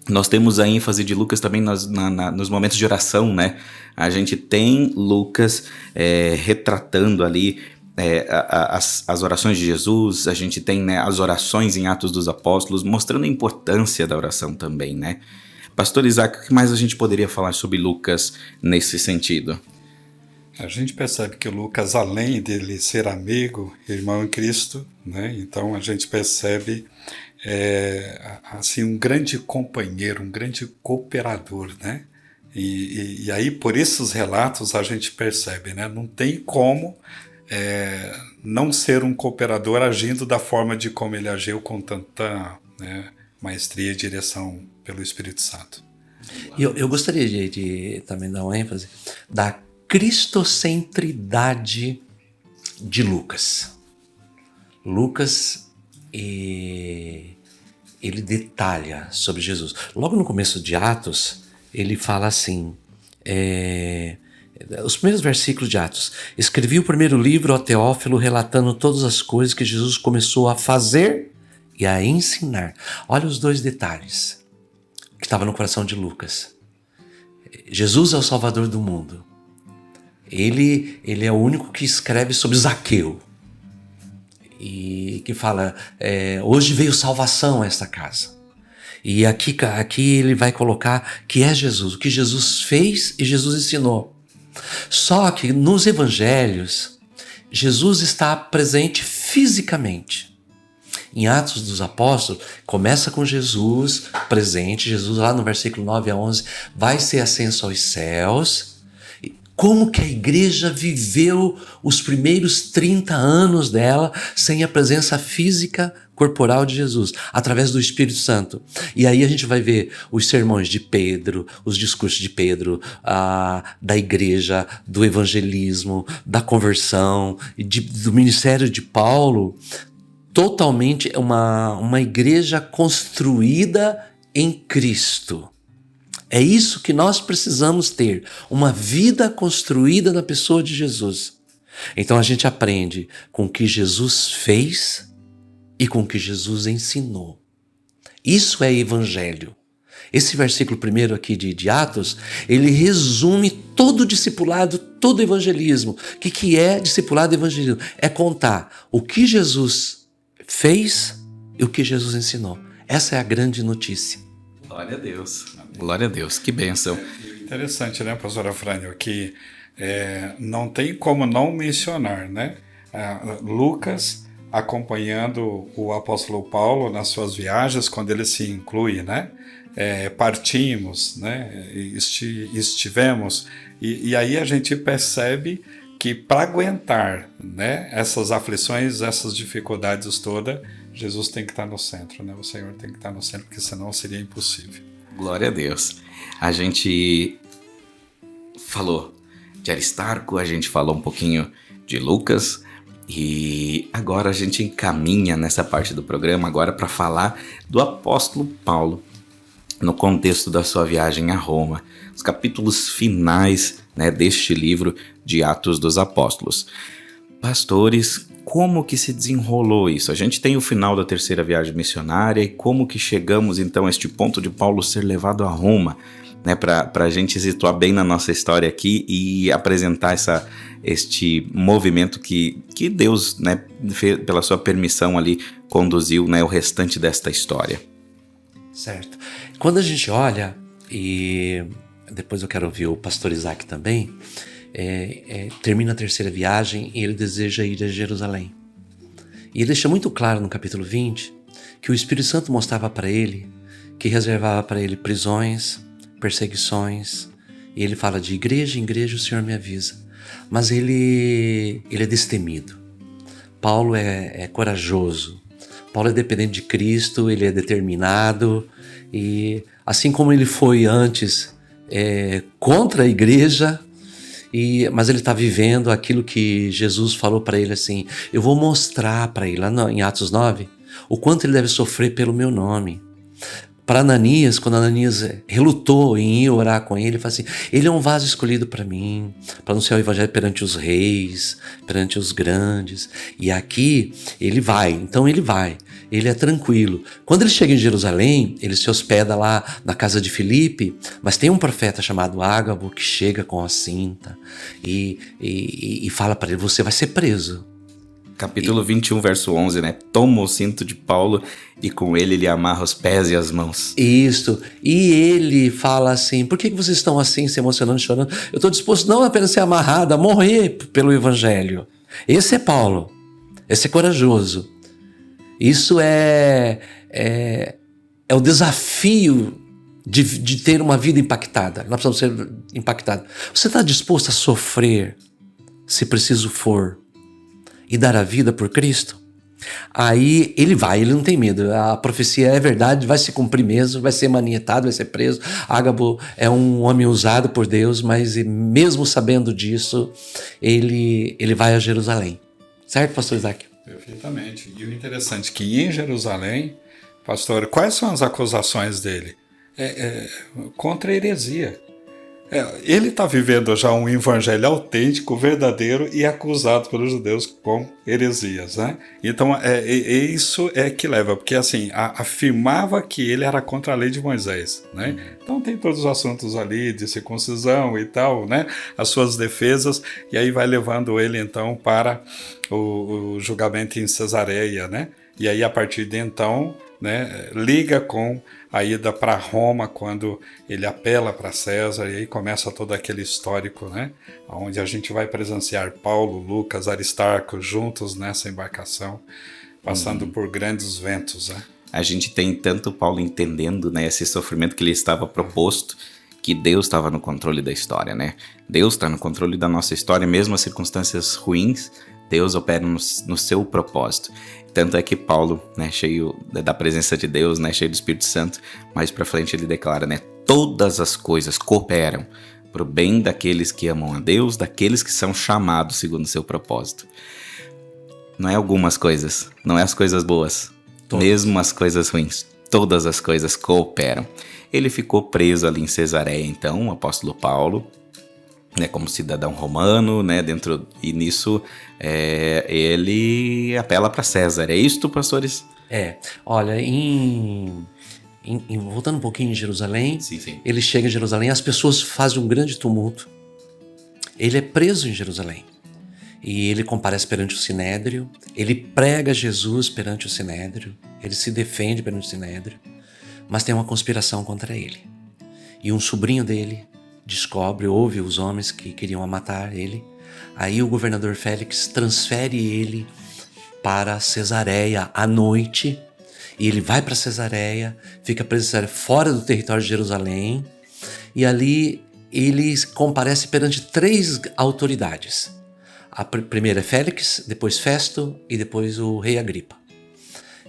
Nós temos a ênfase de Lucas também nos momentos de oração, né? A gente tem Lucas retratando ali as orações de Jesus, a gente tem, né, as orações em Atos dos Apóstolos, mostrando a importância da oração também, né? Pastor Isaac, o que mais a gente poderia falar sobre Lucas nesse sentido? A gente percebe que Lucas, além dele ser amigo, irmão em Cristo, né? Então a gente percebe assim, um grande companheiro, um grande cooperador, né? E aí, por esses relatos, a gente percebe, né? Não tem como não ser um cooperador agindo da forma de como ele agiu, com tanta, né, maestria e direção pelo Espírito Santo. Eu gostaria de também dar uma ênfase da cristocentridade de Lucas. Lucas, ele detalha sobre Jesus. Logo no começo de Atos, ele fala assim, os primeiros versículos de Atos: escrevi o primeiro livro ao Teófilo relatando todas as coisas que Jesus começou a fazer e a ensinar. Olha os 2 detalhes que estavam no coração de Lucas. Jesus é o Salvador do mundo. Ele é o único que escreve sobre Zaqueu e que fala, hoje veio salvação a esta casa. E aqui ele vai colocar que é Jesus, o que Jesus fez e Jesus ensinou. Só que nos evangelhos, Jesus está presente fisicamente. Em Atos dos Apóstolos, começa com Jesus presente. Jesus, lá no versículo 9 a 11, vai ser ascenso aos céus. Como que a igreja viveu os primeiros 30 anos dela sem a presença física corporal de Jesus, através do Espírito Santo. E aí a gente vai ver os sermões de Pedro, os discursos de Pedro, da igreja, do evangelismo, da conversão, do ministério de Paulo. totalmente uma igreja construída em Cristo. É isso que nós precisamos ter, uma vida construída na pessoa de Jesus. Então a gente aprende com o que Jesus fez e com o que Jesus ensinou. Isso é evangelho. Esse versículo primeiro aqui de Atos, ele resume todo o discipulado, todo o evangelismo. O que é discipulado e evangelismo? É contar o que Jesus fez e o que Jesus ensinou. Essa é a grande notícia. Glória a Deus. Glória a Deus. Que bênção. Interessante, né, pastor Afrânio, que não tem como não mencionar, né? Lucas acompanhando o apóstolo Paulo nas suas viagens, quando ele se inclui, né? Partimos, né? Estivemos, e aí a gente percebe que para aguentar, né, essas aflições, essas dificuldades todas, Jesus tem que estar no centro, né? O Senhor tem que estar no centro, porque senão seria impossível. Glória a Deus. A gente falou de Aristarco, a gente falou um pouquinho de Lucas, e agora a gente encaminha nessa parte do programa agora para falar do apóstolo Paulo, no contexto da sua viagem a Roma, os capítulos finais, né, deste livro de Atos dos Apóstolos. Pastores, como que se desenrolou isso? A gente tem o final da terceira viagem missionária e como que chegamos então a este ponto de Paulo ser levado a Roma, né, para a gente situar bem na nossa história aqui e apresentar este movimento que Deus, né, pela sua permissão ali, conduziu, né, o restante desta história. Certo. Quando a gente olha, e depois eu quero ouvir o pastor Isaac também, termina a terceira viagem e ele deseja ir a Jerusalém. E ele deixa muito claro no capítulo 20 que o Espírito Santo mostrava para ele que reservava para ele prisões, perseguições, e ele fala de igreja em igreja o Senhor me avisa. Mas ele é destemido. Paulo é corajoso. Paulo é dependente de Cristo, ele é determinado, e assim como ele foi antes contra a igreja, mas ele está vivendo aquilo que Jesus falou para ele assim, eu vou mostrar para ele, lá em Atos 9, o quanto ele deve sofrer pelo meu nome. Para Ananias, quando Ananias relutou em ir orar com ele, ele falou assim, ele é um vaso escolhido para mim, para anunciar o evangelho perante os reis, perante os grandes. E aqui ele vai, então ele vai, ele é tranquilo. Quando ele chega em Jerusalém, ele se hospeda lá na casa de Filipe, mas tem um profeta chamado Ágabo que chega com a cinta e fala para ele, você vai ser preso. Capítulo 21, verso 11, né? Toma o cinto de Paulo e com ele amarra os pés e as mãos. Isso. E ele fala assim, por que vocês estão assim, se emocionando, chorando? Eu estou disposto não apenas a ser amarrado, a morrer pelo evangelho. Esse é Paulo. Esse é corajoso. Isso é o desafio de ter uma vida impactada. Nós precisamos ser impactados. Você está disposto a sofrer, se preciso for, e dar a vida por Cristo? Aí ele vai, ele não tem medo. A profecia é verdade, vai se cumprir mesmo, vai ser manietado, vai ser preso. Ágabo é um homem usado por Deus, mas mesmo sabendo disso, ele vai a Jerusalém. Certo, pastor Isaac? Perfeitamente. E o interessante é que em Jerusalém, pastor, quais são as acusações dele? Contra a heresia. Ele está vivendo já um evangelho autêntico, verdadeiro e acusado pelos judeus com heresias, né? Então, isso que leva, porque assim, afirmava que ele era contra a lei de Moisés, né? Então tem todos os assuntos ali de circuncisão e tal, né? As suas defesas, e aí vai levando ele então para o julgamento em Cesareia, né? E aí a partir de então, né, liga com a ida para Roma, quando ele apela para César, e aí começa todo aquele histórico, né, onde a gente vai presenciar Paulo, Lucas, Aristarco juntos nessa embarcação, passando por grandes ventos. Né? A gente tem tanto Paulo entendendo, né, esse sofrimento que lhe estava proposto, que Deus estava no controle da história, né? Deus está no controle da nossa história, mesmo as circunstâncias ruins, Deus opera no seu propósito. Tanto é que Paulo, né, cheio da presença de Deus, né, cheio do Espírito Santo, mais pra frente ele declara, né, todas as coisas cooperam para o bem daqueles que amam a Deus, daqueles que são chamados segundo o seu propósito. Não é algumas coisas, não é as coisas boas, Todas. mesmo as coisas ruins, todas as coisas cooperam. Ele ficou preso ali em Cesareia, então, o apóstolo Paulo, né, como cidadão romano, né, e nisso ele apela para César. É isto, pastores? Olha, voltando um pouquinho em Jerusalém, Sim. ele chega em Jerusalém, as pessoas fazem um grande tumulto. Ele é preso em Jerusalém. E ele comparece perante o Sinédrio, ele prega Jesus perante o Sinédrio, ele se defende perante o Sinédrio, mas tem uma conspiração contra ele. E um sobrinho dele ouve os homens que queriam matar ele. Aí o governador Félix transfere ele para Cesareia à noite, e ele vai para Cesareia, fica preso em Cesareia, fora do território de Jerusalém, e ali ele comparece perante 3 autoridades. A primeira é Félix, depois Festo e depois o rei Agripa,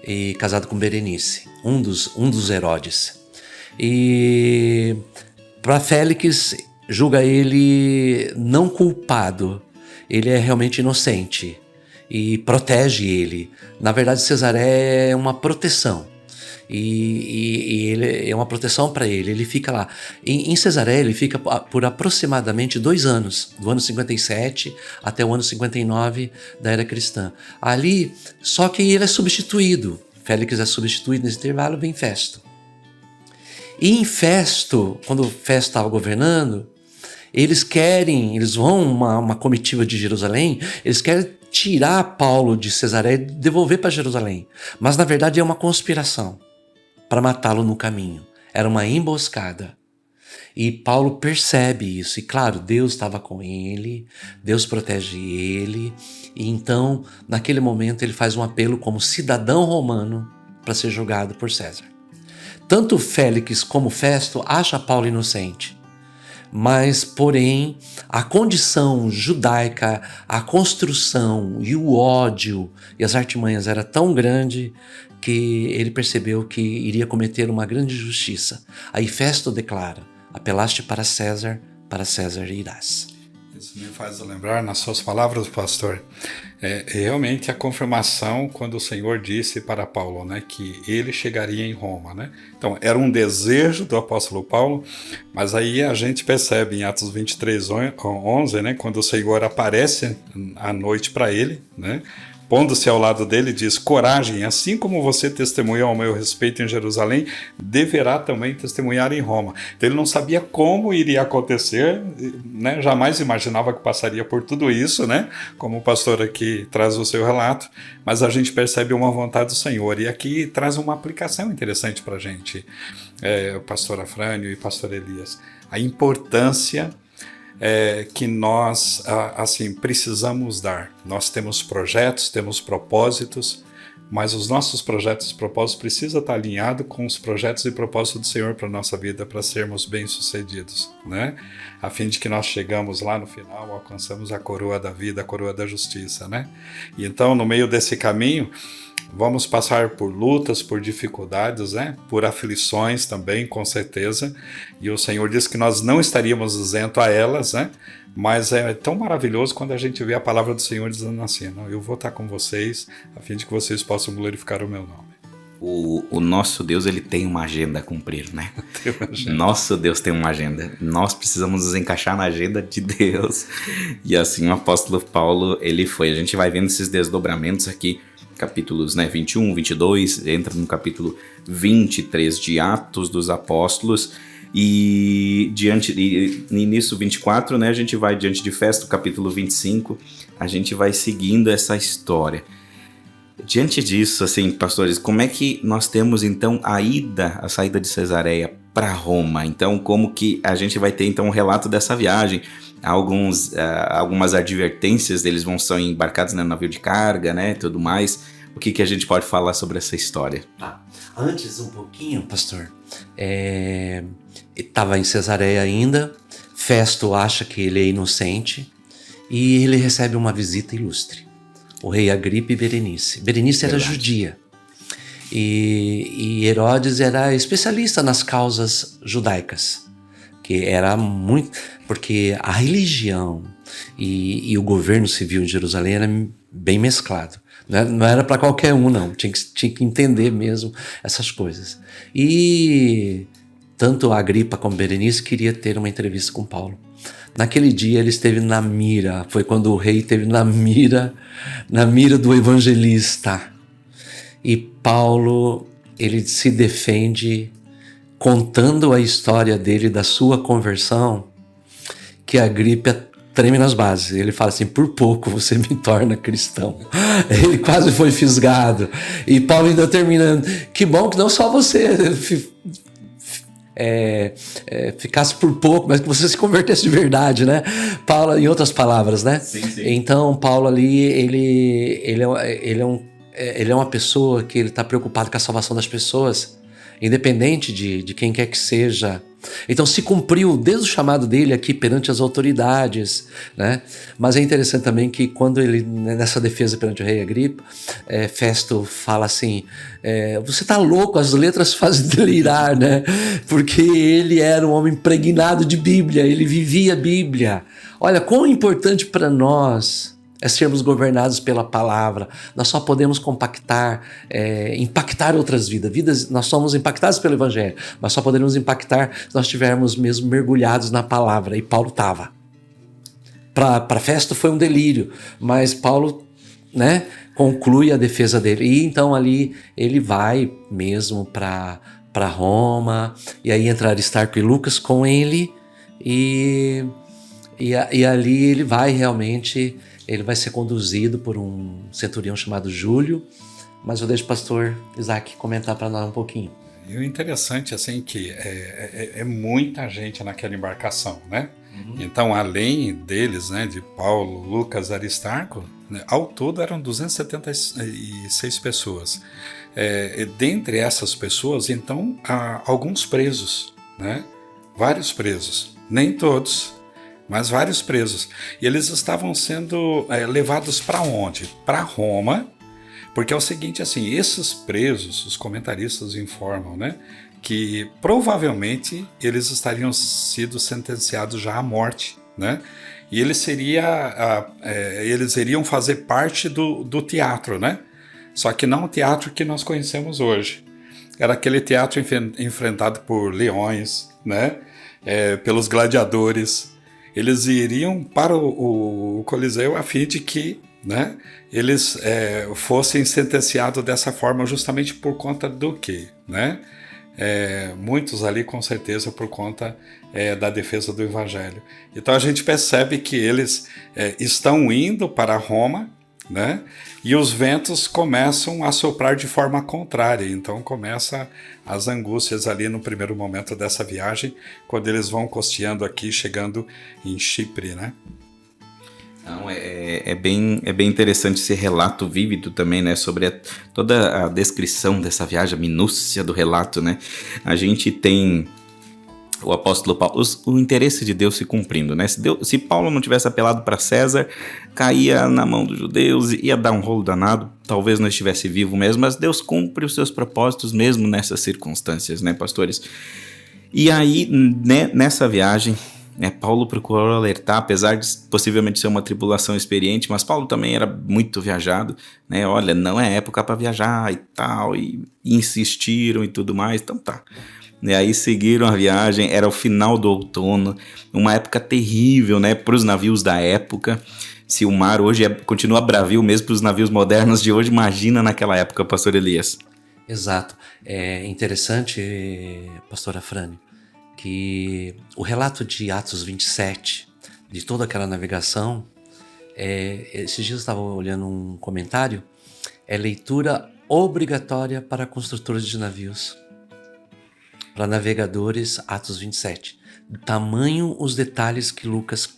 e casado com Berenice, um dos Herodes. E para Félix, julga ele não culpado, ele é realmente inocente e protege ele. Na verdade, Cesareia é uma proteção. E ele é uma proteção para ele. Ele fica lá. Em Cesareia, ele fica por aproximadamente 2 anos, do ano 57 até o ano 59 da era cristã. Ali, só que ele é substituído. Félix é substituído nesse intervalo, vem Festo. E em Festo, quando Festo estava governando, eles vão uma comitiva de Jerusalém, eles querem tirar Paulo de Cesareia e devolver para Jerusalém. Mas na verdade é uma conspiração para matá-lo no caminho. Era uma emboscada. E Paulo percebe isso. E claro, Deus estava com ele, Deus protege ele. E então, naquele momento, ele faz um apelo como cidadão romano para ser julgado por César. Tanto Félix como Festo acham Paulo inocente. Mas, porém, a condição judaica, a construção e o ódio e as artimanhas era tão grande que ele percebeu que iria cometer uma grande injustiça. Aí Festo declara: apelaste para César irás. Isso me faz lembrar, nas suas palavras, pastor, realmente a confirmação quando o Senhor disse para Paulo, né, que ele chegaria em Roma, né? Então, era um desejo do apóstolo Paulo, mas aí a gente percebe em Atos 23:11, né, quando o Senhor aparece à noite para ele, né, pondo-se ao lado dele, diz: coragem, assim como você testemunhou ao meu respeito em Jerusalém, deverá também testemunhar em Roma. Então ele não sabia como iria acontecer, né? Jamais imaginava que passaria por tudo isso, né? Como o pastor aqui traz o seu relato, mas a gente percebe uma vontade do Senhor, e aqui traz uma aplicação interessante para a gente, o pastor Afrânio e pastor Elias, a importância que nós assim precisamos dar. Nós temos projetos, temos propósitos, mas os nossos projetos e propósitos precisam estar alinhados com os projetos e propósitos do Senhor para a nossa vida, para sermos bem-sucedidos, né? A fim de que nós chegamos lá no final, alcançamos a coroa da vida, a coroa da justiça, né? E então, no meio desse caminho, vamos passar por lutas, por dificuldades, né? Por aflições também, com certeza. E o Senhor disse que nós não estaríamos isentos a elas, né? Mas é tão maravilhoso quando a gente vê a palavra do Senhor dizendo assim: não, eu vou estar com vocês, a fim de que vocês possam glorificar o meu nome. O nosso Deus, ele tem uma agenda a cumprir, né? Nosso Deus tem uma agenda. Nós precisamos nos encaixar na agenda de Deus. E assim o apóstolo Paulo, ele foi. A gente vai vendo esses desdobramentos aqui, capítulos, né, 21, 22, entra no capítulo 23 de Atos dos Apóstolos, e nisso 24, né, a gente vai diante de Festo, capítulo 25, a gente vai seguindo essa história. Diante disso, assim, pastores, como é que nós temos então a saída de Cesareia para Roma? Então, como que a gente vai ter então um relato dessa viagem? Algumas advertências, eles ser embarcados no navio de carga, né, tudo mais. O que a gente pode falar sobre essa história? Antes um pouquinho, pastor, estava em Cesareia ainda, Festo acha que ele é inocente e ele recebe uma visita ilustre. O rei Agripa e Berenice. Berenice era judia e Herodes era especialista nas causas judaicas, que era muito, porque a religião e o governo civil em Jerusalém era bem mesclado. Não era para qualquer um, não. Tinha que entender mesmo essas coisas. E tanto a Agripa como a Berenice queria ter uma entrevista com Paulo. Naquele dia ele esteve na mira, foi quando o rei esteve na mira do evangelista. E Paulo, ele se defende contando a história dele, da sua conversão, que a Agripa treme nas bases. Ele fala assim: por pouco você me torna cristão. Ele quase foi fisgado. E Paulo ainda termina: que bom que não só você ficasse por pouco, mas que você se convertesse de verdade, né? Paulo, em outras palavras, né? Sim, sim. Então, Paulo ali, ele é uma pessoa que ele está preocupado com a salvação das pessoas, independente de quem quer que seja. Então se cumpriu desde o chamado dele aqui perante as autoridades, né? Mas é interessante também que quando ele, nessa defesa perante o rei Agripa, Festo fala assim: você tá louco, as letras fazem delirar, né? Porque ele era um homem impregnado de Bíblia, ele vivia a Bíblia. Olha, quão importante para nós é sermos governados pela palavra. Nós só podemos impactar outras vidas. Nós somos impactados pelo Evangelho, mas só podemos impactar se nós estivermos mesmo mergulhados na palavra. E Paulo estava. Para Festo foi um delírio, mas Paulo, né, conclui a defesa dele. E então ali ele vai mesmo para Roma, e aí entra Aristarco e Lucas com ele, e ali ele vai realmente... Ele vai ser conduzido por um centurião chamado Júlio, mas eu deixo o pastor Isaac comentar para nós um pouquinho. E o interessante, assim, que é muita gente naquela embarcação, né? Uhum. Então, além deles, né, de Paulo, Lucas, Aristarco, né, ao todo eram 276 pessoas. Dentre essas pessoas, então, há alguns presos, né? Vários presos, nem todos, mas vários presos. E eles estavam sendo levados para onde? Para Roma, porque é o seguinte, assim, esses presos, os comentaristas informam, né, que provavelmente eles estariam sido sentenciados já à morte, né? E eles iriam fazer parte do teatro, né? Só que não o teatro que nós conhecemos hoje. Era aquele teatro enfrentado por leões, né? Pelos gladiadores. Eles iriam para o Coliseu a fim de que, né, eles fossem sentenciados dessa forma justamente por conta do quê? Né? Muitos ali com certeza por conta da defesa do Evangelho. Então a gente percebe que eles estão indo para Roma, né? E os ventos começam a soprar de forma contrária, então começa as angústias ali no primeiro momento dessa viagem, quando eles vão costeando aqui, chegando em Chipre, né? Não, é bem interessante esse relato vívido também, né, sobre toda a descrição dessa viagem, a minúcia do relato, né? A gente tem o apóstolo Paulo, o interesse de Deus se cumprindo, né? Se Paulo não tivesse apelado para César, caía na mão dos judeus, ia dar um rolo danado, talvez não estivesse vivo mesmo, mas Deus cumpre os seus propósitos mesmo nessas circunstâncias, né, pastores? E aí, né, nessa viagem, Paulo procurou alertar, apesar de possivelmente ser uma tripulação experiente, mas Paulo também era muito viajado, né? Olha, não é época para viajar e tal, e insistiram e tudo mais, então tá. E aí seguiram a viagem, era o final do outono, uma época terrível, né, para os navios da época. Se o mar hoje continua bravio mesmo para os navios modernos de hoje, imagina naquela época, pastor Elias. Exato. É interessante, pastora Frane, que o relato de Atos 27, de toda aquela navegação, esses dias eu estava olhando um comentário, é leitura obrigatória para construtores de navios. Para navegadores, Atos 27. Tamanho os detalhes que Lucas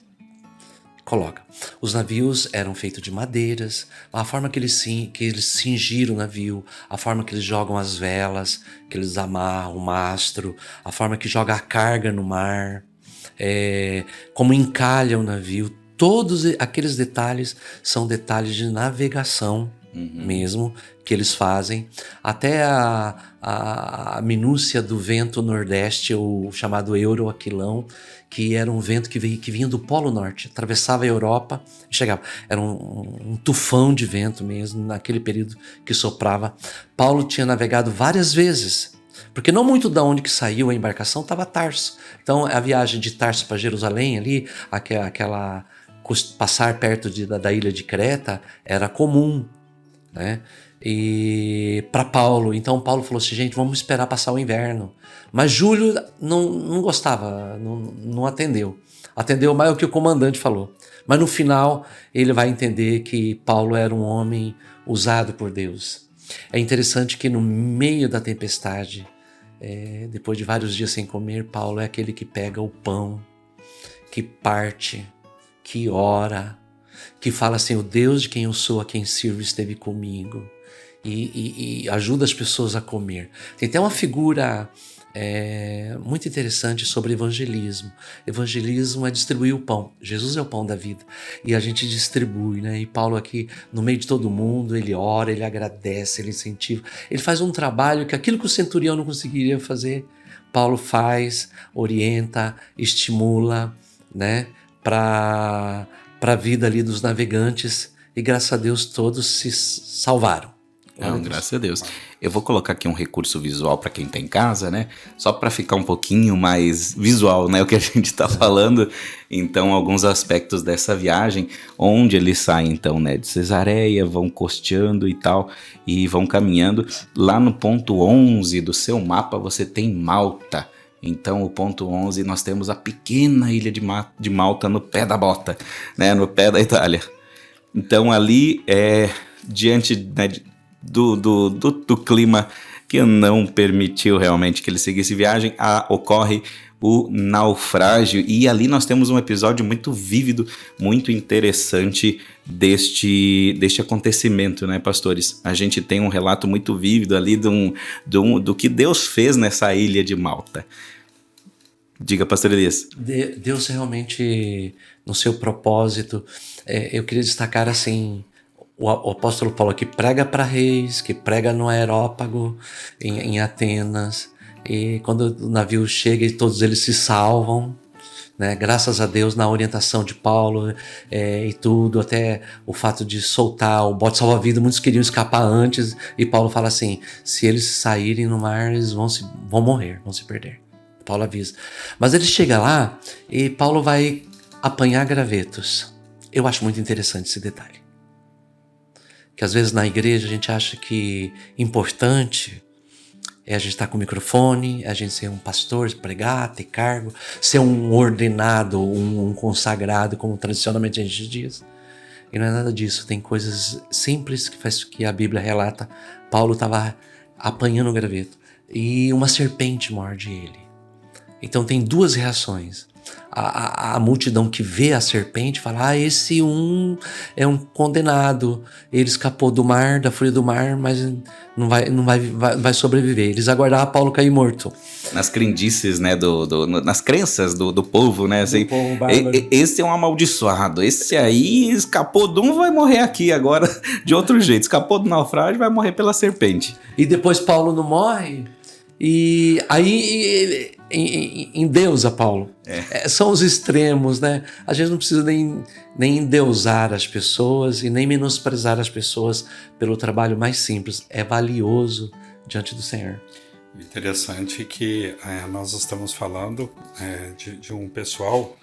coloca. Os navios eram feitos de madeiras, a forma que eles cingiram o navio, a forma que eles jogam as velas, que eles amarram o mastro, a forma que joga a carga no mar, como encalha o navio. Todos aqueles detalhes são detalhes de navegação. mesmo que eles fazem, até a minúcia do vento nordeste, o chamado euroaquilão, que era um vento que vinha do Polo Norte, atravessava a Europa e chegava. Era um tufão de vento mesmo, naquele período que soprava. Paulo tinha navegado várias vezes, porque não muito da onde que saiu a embarcação estava Tarso. Então a viagem de Tarso para Jerusalém ali, aquela passar perto da ilha de Creta era comum, né? E para Paulo, então Paulo falou assim, gente, vamos esperar passar o inverno. Mas Júlio não gostava, não atendeu. Atendeu mais o que o comandante falou. Mas no final ele vai entender que Paulo era um homem usado por Deus. É interessante que no meio da tempestade, depois de vários dias sem comer, Paulo é aquele que pega o pão, que parte, que ora, que fala assim, o Deus de quem eu sou, a quem sirvo, esteve comigo. E ajuda as pessoas a comer. Tem até uma figura muito interessante sobre evangelismo. Evangelismo é distribuir o pão. Jesus é o pão da vida. E a gente distribui, né? E Paulo aqui, no meio de todo mundo, ele ora, ele agradece, ele incentiva. Ele faz um trabalho que aquilo que o centurião não conseguiria fazer, Paulo faz, orienta, estimula, né? Para a vida ali dos navegantes. E graças a Deus todos se salvaram. Não, graças a Deus. Eu vou colocar aqui um recurso visual para quem tá em casa, né? Só para ficar um pouquinho mais visual, né? O que a gente tá falando. Então, alguns aspectos dessa viagem, onde eles saem, então, né? De Cesareia, vão costeando e tal, e vão caminhando. Lá no ponto 11 do seu mapa, você tem Malta. Então, o ponto 11, nós temos a pequena ilha de Malta no pé da bota, né? No pé da Itália. Então, ali, diante, né, do clima que não permitiu realmente que ele seguisse viagem, ocorre o naufrágio, e ali nós temos um episódio muito vívido, muito interessante deste acontecimento, né, pastores? A gente tem um relato muito vívido ali do que Deus fez nessa ilha de Malta. Diga, pastor Elias. Deus realmente, no seu propósito, eu queria destacar assim, o apóstolo Paulo que prega para reis, que prega no Aerópago, em Atenas, e quando o navio chega e todos eles se salvam, né? Graças a Deus, na orientação de Paulo e tudo, até o fato de soltar o bote salva-vida, muitos queriam escapar antes, e Paulo fala assim, se eles saírem no mar, eles vão morrer, vão se perder. Paulo avisa. Mas ele chega lá e Paulo vai apanhar gravetos. Eu acho muito interessante esse detalhe. Que às vezes na igreja a gente acha que importante é a gente estar com o microfone, a gente ser um pastor, pregar, ter cargo, ser um ordenado, um consagrado, como tradicionalmente a gente diz. E não é nada disso, tem coisas simples que a Bíblia relata. Paulo estava apanhando o graveto e uma serpente morde ele. Então tem duas reações. A multidão que vê a serpente fala, esse é um condenado, ele escapou do mar, da fúria do mar, mas não vai sobreviver. Eles aguardavam Paulo cair morto. Nas crendices, né, nas crenças do povo, né, assim, esse é um amaldiçoado, esse aí escapou de vai morrer aqui agora de outro jeito, escapou do naufrágio, vai morrer pela serpente. E depois Paulo não morre, e aí endeusa Paulo. São os extremos, né? A gente não precisa nem endeusar as pessoas e nem menosprezar as pessoas pelo trabalho mais simples. É valioso diante do Senhor. Interessante que nós estamos falando de um pessoal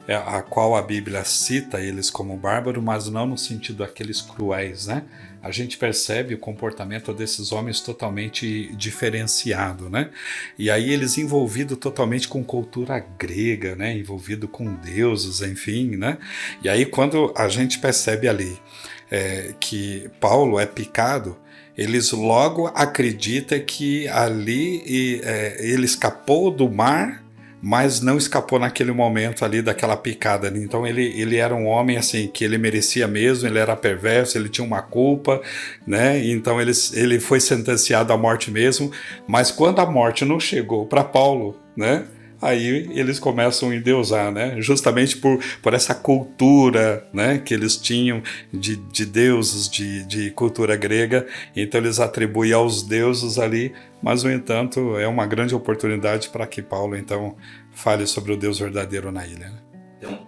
a qual a Bíblia cita eles como bárbaro, mas não no sentido daqueles cruéis, né? A gente percebe o comportamento desses homens totalmente diferenciado, né? E aí eles envolvidos totalmente com cultura grega, né? Envolvido com deuses, enfim, né? E aí quando a gente percebe ali que Paulo é picado, eles logo acreditam que ali ele escapou do mar, mas não escapou naquele momento ali daquela picada. Então ele era um homem assim que ele merecia mesmo, ele era perverso, ele tinha uma culpa, né? Então ele foi sentenciado à morte mesmo, mas quando a morte não chegou para Paulo, né? aí eles começam a endeusar, né? Justamente por essa cultura, né, que eles tinham de deuses, de cultura grega, então eles atribuem aos deuses ali, mas, no entanto, é uma grande oportunidade para que Paulo, então, fale sobre o Deus verdadeiro na ilha. Né? Então,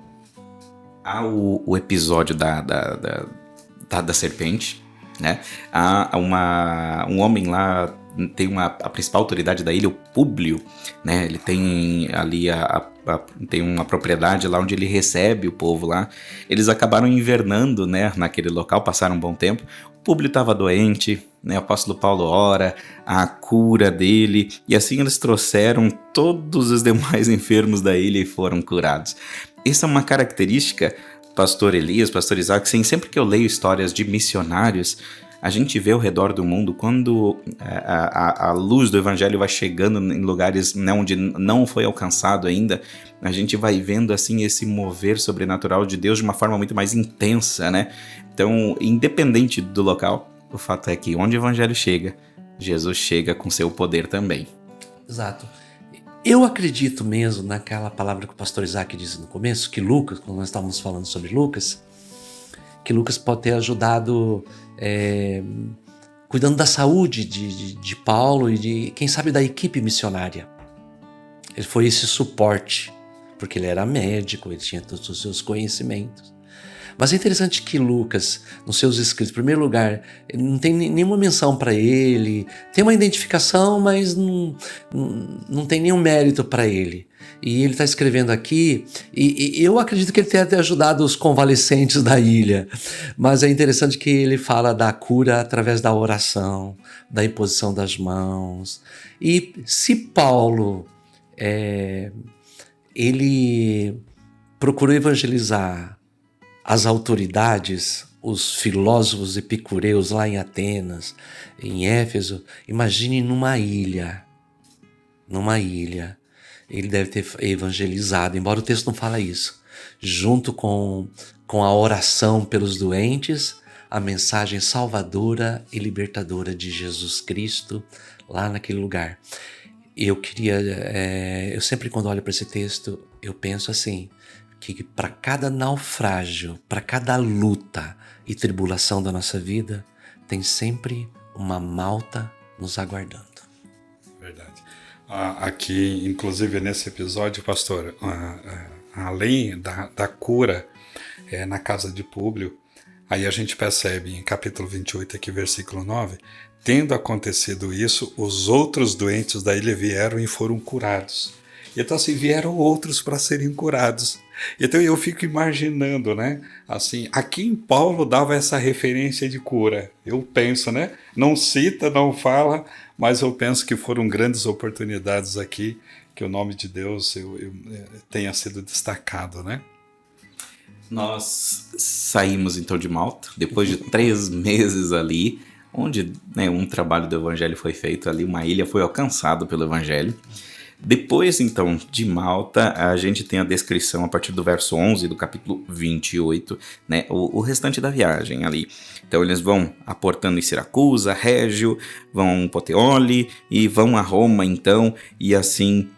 há o episódio da serpente, né? Há um homem lá, tem a principal autoridade da ilha, o Públio, né? Ele tem ali tem uma propriedade lá onde ele recebe o povo lá. Eles acabaram invernando, né, naquele local, passaram um bom tempo. O Públio estava doente, né? O apóstolo Paulo ora a cura dele, e assim eles trouxeram todos os demais enfermos da ilha e foram curados. Essa é uma característica, pastor Elias, pastor Isaac, sempre que eu leio histórias de missionários, a gente vê ao redor do mundo, quando a luz do evangelho vai chegando em lugares, né, onde não foi alcançado ainda, a gente vai vendo assim esse mover sobrenatural de Deus de uma forma muito mais intensa, né? Então, independente do local, o fato é que onde o evangelho chega, Jesus chega com seu poder também. Exato. Eu acredito mesmo naquela palavra que o pastor Isaac disse no começo, que Lucas, quando nós estávamos falando sobre Lucas, que Lucas pode ter ajudado cuidando da saúde de Paulo e de, quem sabe, da equipe missionária. Ele foi esse suporte, porque ele era médico, ele tinha todos os seus conhecimentos. Mas é interessante que Lucas, nos seus escritos, em primeiro lugar, não tem nenhuma menção para ele, tem uma identificação, mas não tem nenhum mérito para ele. E ele está escrevendo aqui, e eu acredito que ele tenha até ajudado os convalescentes da ilha, mas é interessante que ele fala da cura através da oração, da imposição das mãos. E se Paulo, ele procurou evangelizar as autoridades, os filósofos epicureus lá em Atenas, em Éfeso, imagine numa ilha, ele deve ter evangelizado, embora o texto não fale isso, junto com a oração pelos doentes, a mensagem salvadora e libertadora de Jesus Cristo lá naquele lugar. Eu sempre quando olho para esse texto, eu penso assim, que para cada naufrágio, para cada luta e tribulação da nossa vida, tem sempre uma Malta nos aguardando. Verdade. Aqui, inclusive nesse episódio, pastor, além da cura na casa de Públio, aí a gente percebe em capítulo 28, aqui versículo 9, tendo acontecido isso, os outros doentes da ilha vieram e foram curados. Então, assim, vieram outros para serem curados. Então, eu fico imaginando, né? Assim, aqui em Paulo dava essa referência de cura. Eu penso, né? Não cita, não fala, mas eu penso que foram grandes oportunidades aqui, que o nome de Deus tenha sido destacado, né? Nós saímos, então, de Malta, depois de 3 meses ali, onde, né, um trabalho do evangelho foi feito ali, uma ilha foi alcançada pelo evangelho. Depois, então, de Malta, a gente tem a descrição a partir do verso 11 do capítulo 28, né, o restante da viagem ali. Então, eles vão aportando em Siracusa, Régio, vão em Puteoli e vão a Roma, então, e assim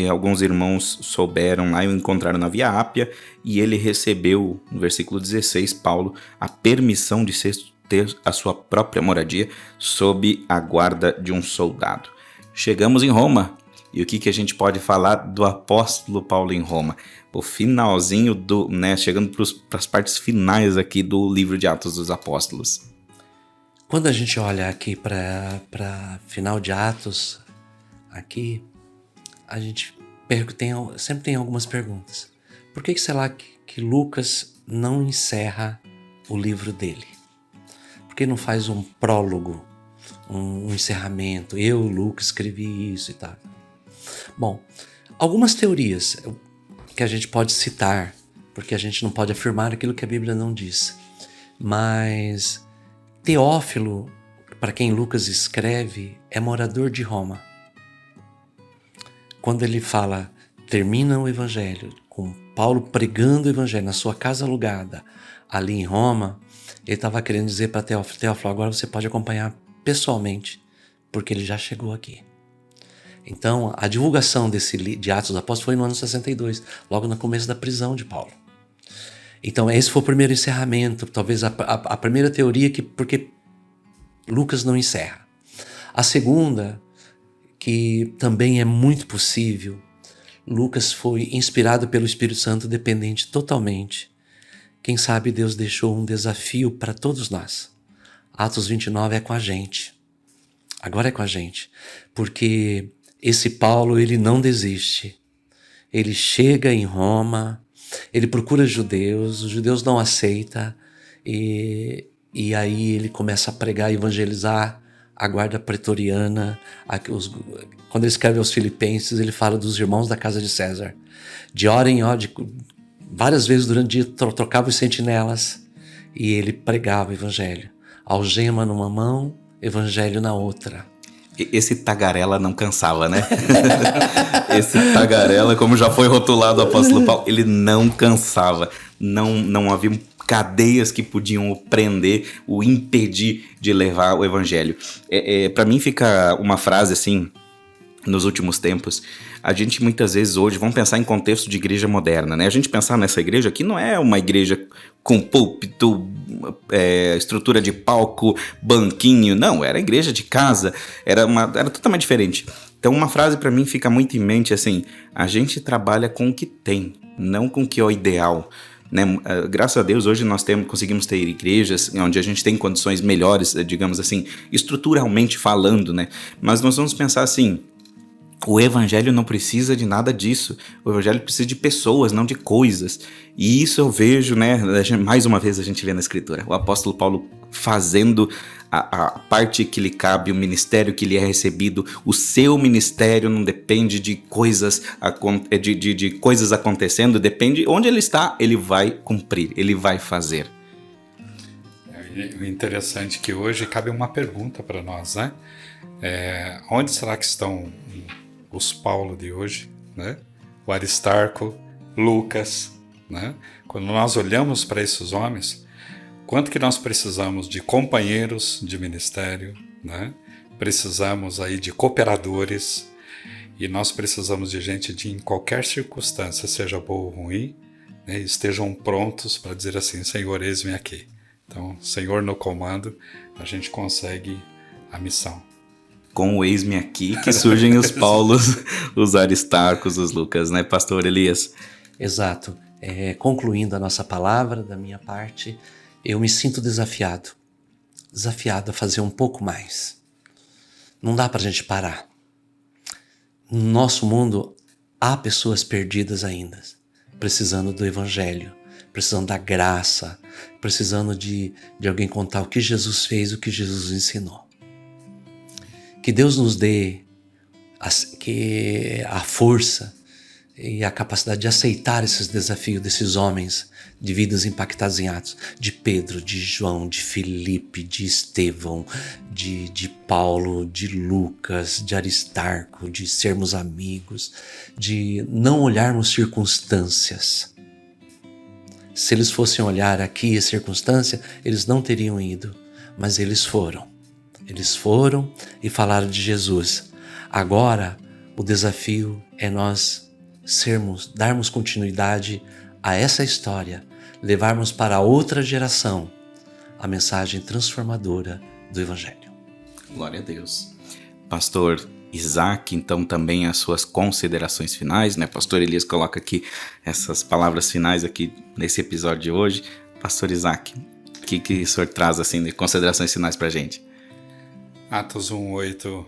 alguns irmãos souberam lá e o encontraram na Via Ápia, e ele recebeu, no versículo 16, Paulo, a permissão de ter a sua própria moradia sob a guarda de um soldado. Chegamos em Roma. E o que a gente pode falar do apóstolo Paulo em Roma? O finalzinho chegando para as partes finais aqui do livro de Atos dos Apóstolos. Quando a gente olha aqui para final de Atos, aqui, a gente sempre tem algumas perguntas. Por que será que Lucas não encerra o livro dele? Por que não faz um prólogo, um encerramento? Eu, Lucas, escrevi isso e tal. Bom, algumas teorias que a gente pode citar, porque a gente não pode afirmar aquilo que a Bíblia não diz. Mas Teófilo, para quem Lucas escreve, é morador de Roma. Quando ele fala, termina o evangelho, com Paulo pregando o evangelho na sua casa alugada, ali em Roma, ele estava querendo dizer para Teófilo, agora você pode acompanhar pessoalmente, porque ele já chegou aqui. Então, a divulgação de Atos dos Apóstolos foi no ano 62, logo no começo da prisão de Paulo. Então, esse foi o primeiro encerramento, talvez a primeira teoria, porque Lucas não encerra. A segunda, que também é muito possível, Lucas foi inspirado pelo Espírito Santo, dependente totalmente. Quem sabe Deus deixou um desafio para todos nós. Atos 29 é com a gente. Agora é com a gente. Porque esse Paulo, ele não desiste. Ele chega em Roma, ele procura judeus, os judeus não aceitam, e aí ele começa a pregar, evangelizar a guarda pretoriana. Quando ele escreve aos Filipenses, ele fala dos irmãos da casa de César. De hora em hora, várias vezes durante o dia, trocava os sentinelas e ele pregava o evangelho. Algema numa mão, evangelho na outra. Esse tagarela não cansava, né? Esse tagarela, como já foi rotulado o apóstolo Paulo, ele não cansava. Não havia cadeias que podiam o prender, o impedir de levar o evangelho. Para mim fica uma frase assim, nos últimos tempos, a gente muitas vezes hoje, vamos pensar em contexto de igreja moderna, né? A gente pensar nessa igreja aqui não é uma igreja com púlpito, estrutura de palco, banquinho, não, era igreja de casa, era totalmente diferente. Então uma frase para mim fica muito em mente assim, a gente trabalha com o que tem, não com o que é o ideal. Né? Graças a Deus hoje nós conseguimos ter igrejas onde a gente tem condições melhores, digamos assim, estruturalmente falando, né? Mas nós vamos pensar assim, o evangelho não precisa de nada disso, o evangelho precisa de pessoas, não de coisas. E isso eu vejo, né, mais uma vez a gente vê na escritura, o apóstolo Paulo fazendo a parte que lhe cabe, o ministério que lhe é recebido. O seu ministério não depende de coisas, de coisas acontecendo, depende onde ele está, ele vai cumprir, ele vai fazer. O interessante é que hoje cabe uma pergunta para nós, né? Onde será que estão os Paulo de hoje, né? O Aristarco, Lucas, né? Quando nós olhamos para esses homens, quanto que nós precisamos de companheiros de ministério, né? Precisamos aí de cooperadores, e nós precisamos de gente de em qualquer circunstância, seja boa ou ruim, né? Estejam prontos para dizer assim, Senhor, eis-me aqui. Então, Senhor no comando, a gente consegue a missão. Com o eis-me aqui que surgem os Paulos, os Aristarcos, os Lucas, né, pastor Elias? Exato. Concluindo a nossa palavra, da minha parte, eu me sinto desafiado a fazer um pouco mais. Não dá pra gente parar. No nosso mundo, há pessoas perdidas ainda, precisando do evangelho, precisando da graça, precisando de alguém contar o que Jesus fez, o que Jesus ensinou. Que Deus nos dê a força e a capacidade de aceitar esses desafios desses homens de vidas impactadas em Atos, de Pedro, de João, de Filipe, de Estevão, de Paulo, de Lucas, de Aristarco, de sermos amigos, de não olharmos circunstâncias. Se eles fossem olhar aqui a circunstância, eles não teriam ido, mas eles foram. Eles foram e falaram de Jesus. Agora, o desafio é nós darmos continuidade a essa história, levarmos para outra geração a mensagem transformadora do Evangelho. Glória a Deus. Pastor Isaac, então também as suas considerações finais, né? Pastor Elias coloca aqui essas palavras finais aqui nesse episódio de hoje. Pastor Isaac, o que o senhor traz assim de considerações finais para a gente? Atos 1:8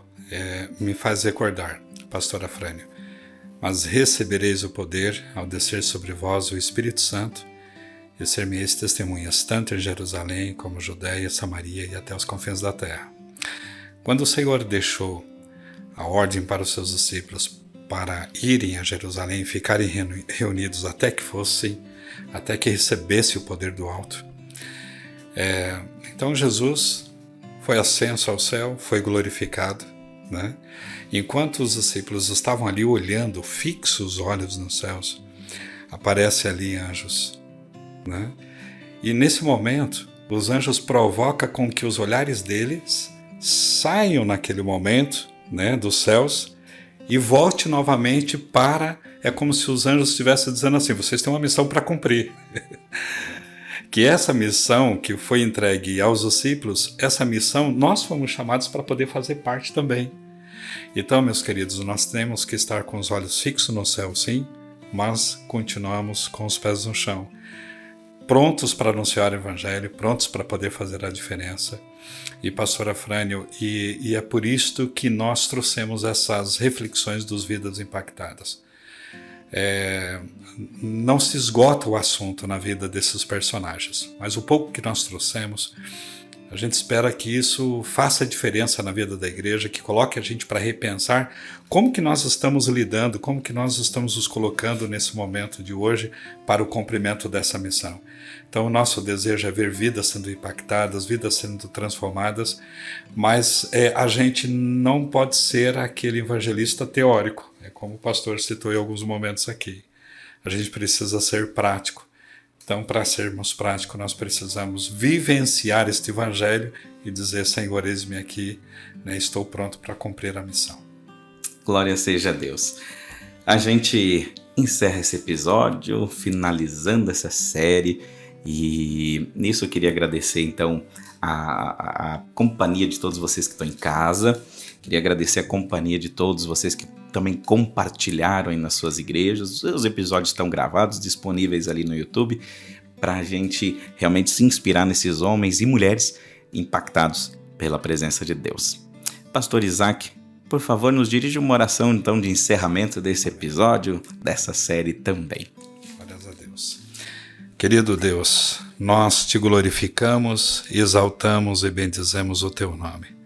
me faz recordar, pastor Afrânio, mas recebereis o poder ao descer sobre vós o Espírito Santo e ser-me-eis testemunhas tanto em Jerusalém como Judeia, Samaria e até os confins da terra. Quando o Senhor deixou a ordem para os seus discípulos para irem a Jerusalém e ficarem reunidos até que recebesse o poder do alto, então Jesus foi ascenso ao céu, foi glorificado, né? Enquanto os discípulos estavam ali olhando, fixos os olhos nos céus, aparece ali anjos, né? E nesse momento, os anjos provocam com que os olhares deles saiam naquele momento, né, dos céus e volte novamente para... É como se os anjos estivessem dizendo assim, vocês têm uma missão para cumprir. Que essa missão que foi entregue aos discípulos, essa missão nós fomos chamados para poder fazer parte também. Então, meus queridos, nós temos que estar com os olhos fixos no céu, sim, mas continuamos com os pés no chão, prontos para anunciar o Evangelho, prontos para poder fazer a diferença. E pastor Afrânio, e é por isto que nós trouxemos essas reflexões dos Vidas Impactadas. Não se esgota o assunto na vida desses personagens, mas o pouco que nós trouxemos, a gente espera que isso faça diferença na vida da igreja, que coloque a gente para repensar como que nós estamos lidando, como que nós estamos nos colocando nesse momento de hoje para o cumprimento dessa missão. Então o nosso desejo é ver vidas sendo impactadas, vidas sendo transformadas, mas a gente não pode ser aquele evangelista teórico, como o pastor citou em alguns momentos aqui. A gente precisa ser prático. Então, para sermos práticos, nós precisamos vivenciar este evangelho e dizer, Senhor, eis-me aqui, estou pronto para cumprir a missão. Glória seja a Deus. A gente encerra esse episódio, finalizando essa série, e nisso eu queria agradecer, então, a companhia de todos vocês que estão em casa. Queria agradecer a companhia de todos vocês que também compartilharam aí nas suas igrejas. Os episódios estão gravados, disponíveis ali no YouTube, para a gente realmente se inspirar nesses homens e mulheres impactados pela presença de Deus. Pastor Isaac, por favor, nos dirige uma oração então de encerramento desse episódio, dessa série também. Glórias a Deus. Querido Deus, nós te glorificamos, exaltamos e bendizemos o teu nome.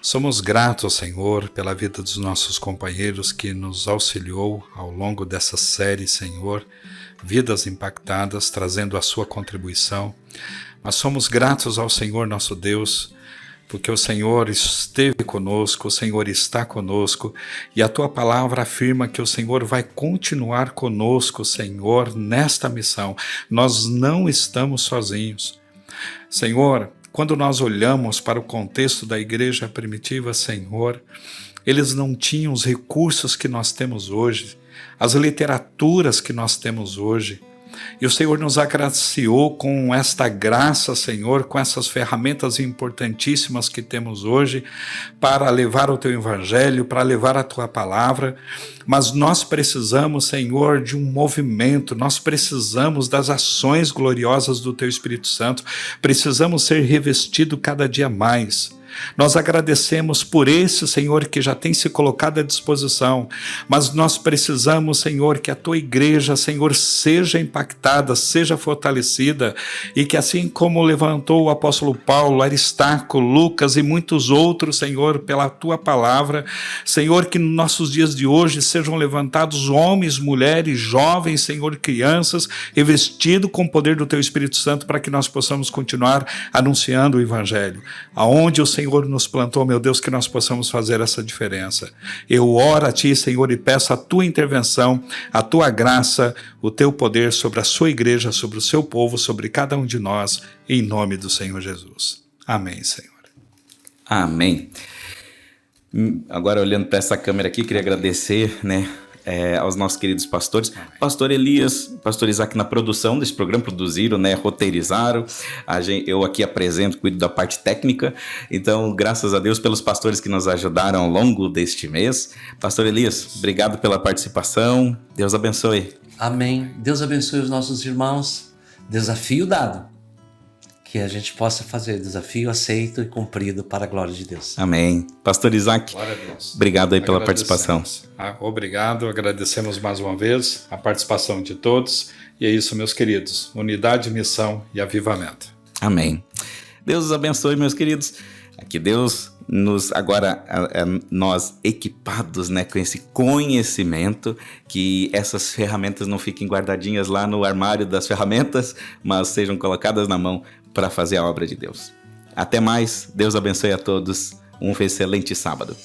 Somos gratos, Senhor, pela vida dos nossos companheiros que nos auxiliou ao longo dessa série, Senhor, Vidas Impactadas, trazendo a sua contribuição. Mas somos gratos ao Senhor nosso Deus, porque o Senhor esteve conosco, o Senhor está conosco, e a tua palavra afirma que o Senhor vai continuar conosco, Senhor, nesta missão. Nós não estamos sozinhos. Senhor, quando nós olhamos para o contexto da igreja primitiva, Senhor, eles não tinham os recursos que nós temos hoje, as literaturas que nós temos hoje. E o Senhor nos agraciou com esta graça, Senhor, com essas ferramentas importantíssimas que temos hoje para levar o teu evangelho, para levar a tua palavra. Mas nós precisamos, Senhor, de um movimento, nós precisamos das ações gloriosas do teu Espírito Santo, precisamos ser revestidos cada dia mais. Nós agradecemos por esse, Senhor, que já tem se colocado à disposição, mas nós precisamos, Senhor, que a tua igreja, Senhor, seja impactada, seja fortalecida, e que assim como levantou o apóstolo Paulo, Aristarco, Lucas e muitos outros, Senhor, pela tua palavra, Senhor, que nos nossos dias de hoje sejam levantados homens, mulheres, jovens, Senhor, crianças, revestidos com o poder do teu Espírito Santo, para que nós possamos continuar anunciando o evangelho. Aonde o Senhor nos plantou, meu Deus, que nós possamos fazer essa diferença. Eu oro a ti, Senhor, e peço a tua intervenção, a tua graça, o teu poder sobre a sua igreja, sobre o seu povo, sobre cada um de nós, em nome do Senhor Jesus. Amém, Senhor. Amém. Agora, olhando para essa câmera aqui, queria agradecer, aos nossos queridos pastores, pastor Elias, pastor Isaac na produção desse programa, produziram, roteirizaram, eu aqui apresento, cuido da parte técnica, então graças a Deus pelos pastores que nos ajudaram ao longo deste mês. Pastor Elias, obrigado pela participação, Deus abençoe. Amém, Deus abençoe os nossos irmãos, desafio dado, que a gente possa fazer desafio aceito e cumprido para a glória de Deus. Amém. Pastor Isaac, glória a Deus. Obrigado aí pela participação. Obrigado, agradecemos mais uma vez a participação de todos. E é isso, meus queridos. Unidade, missão e avivamento. Amém. Deus os abençoe, meus queridos. Que Deus nos, agora nós equipados com esse conhecimento, que essas ferramentas não fiquem guardadinhas lá no armário das ferramentas, mas sejam colocadas na mão para fazer a obra de Deus. Até mais, Deus abençoe a todos, um excelente sábado.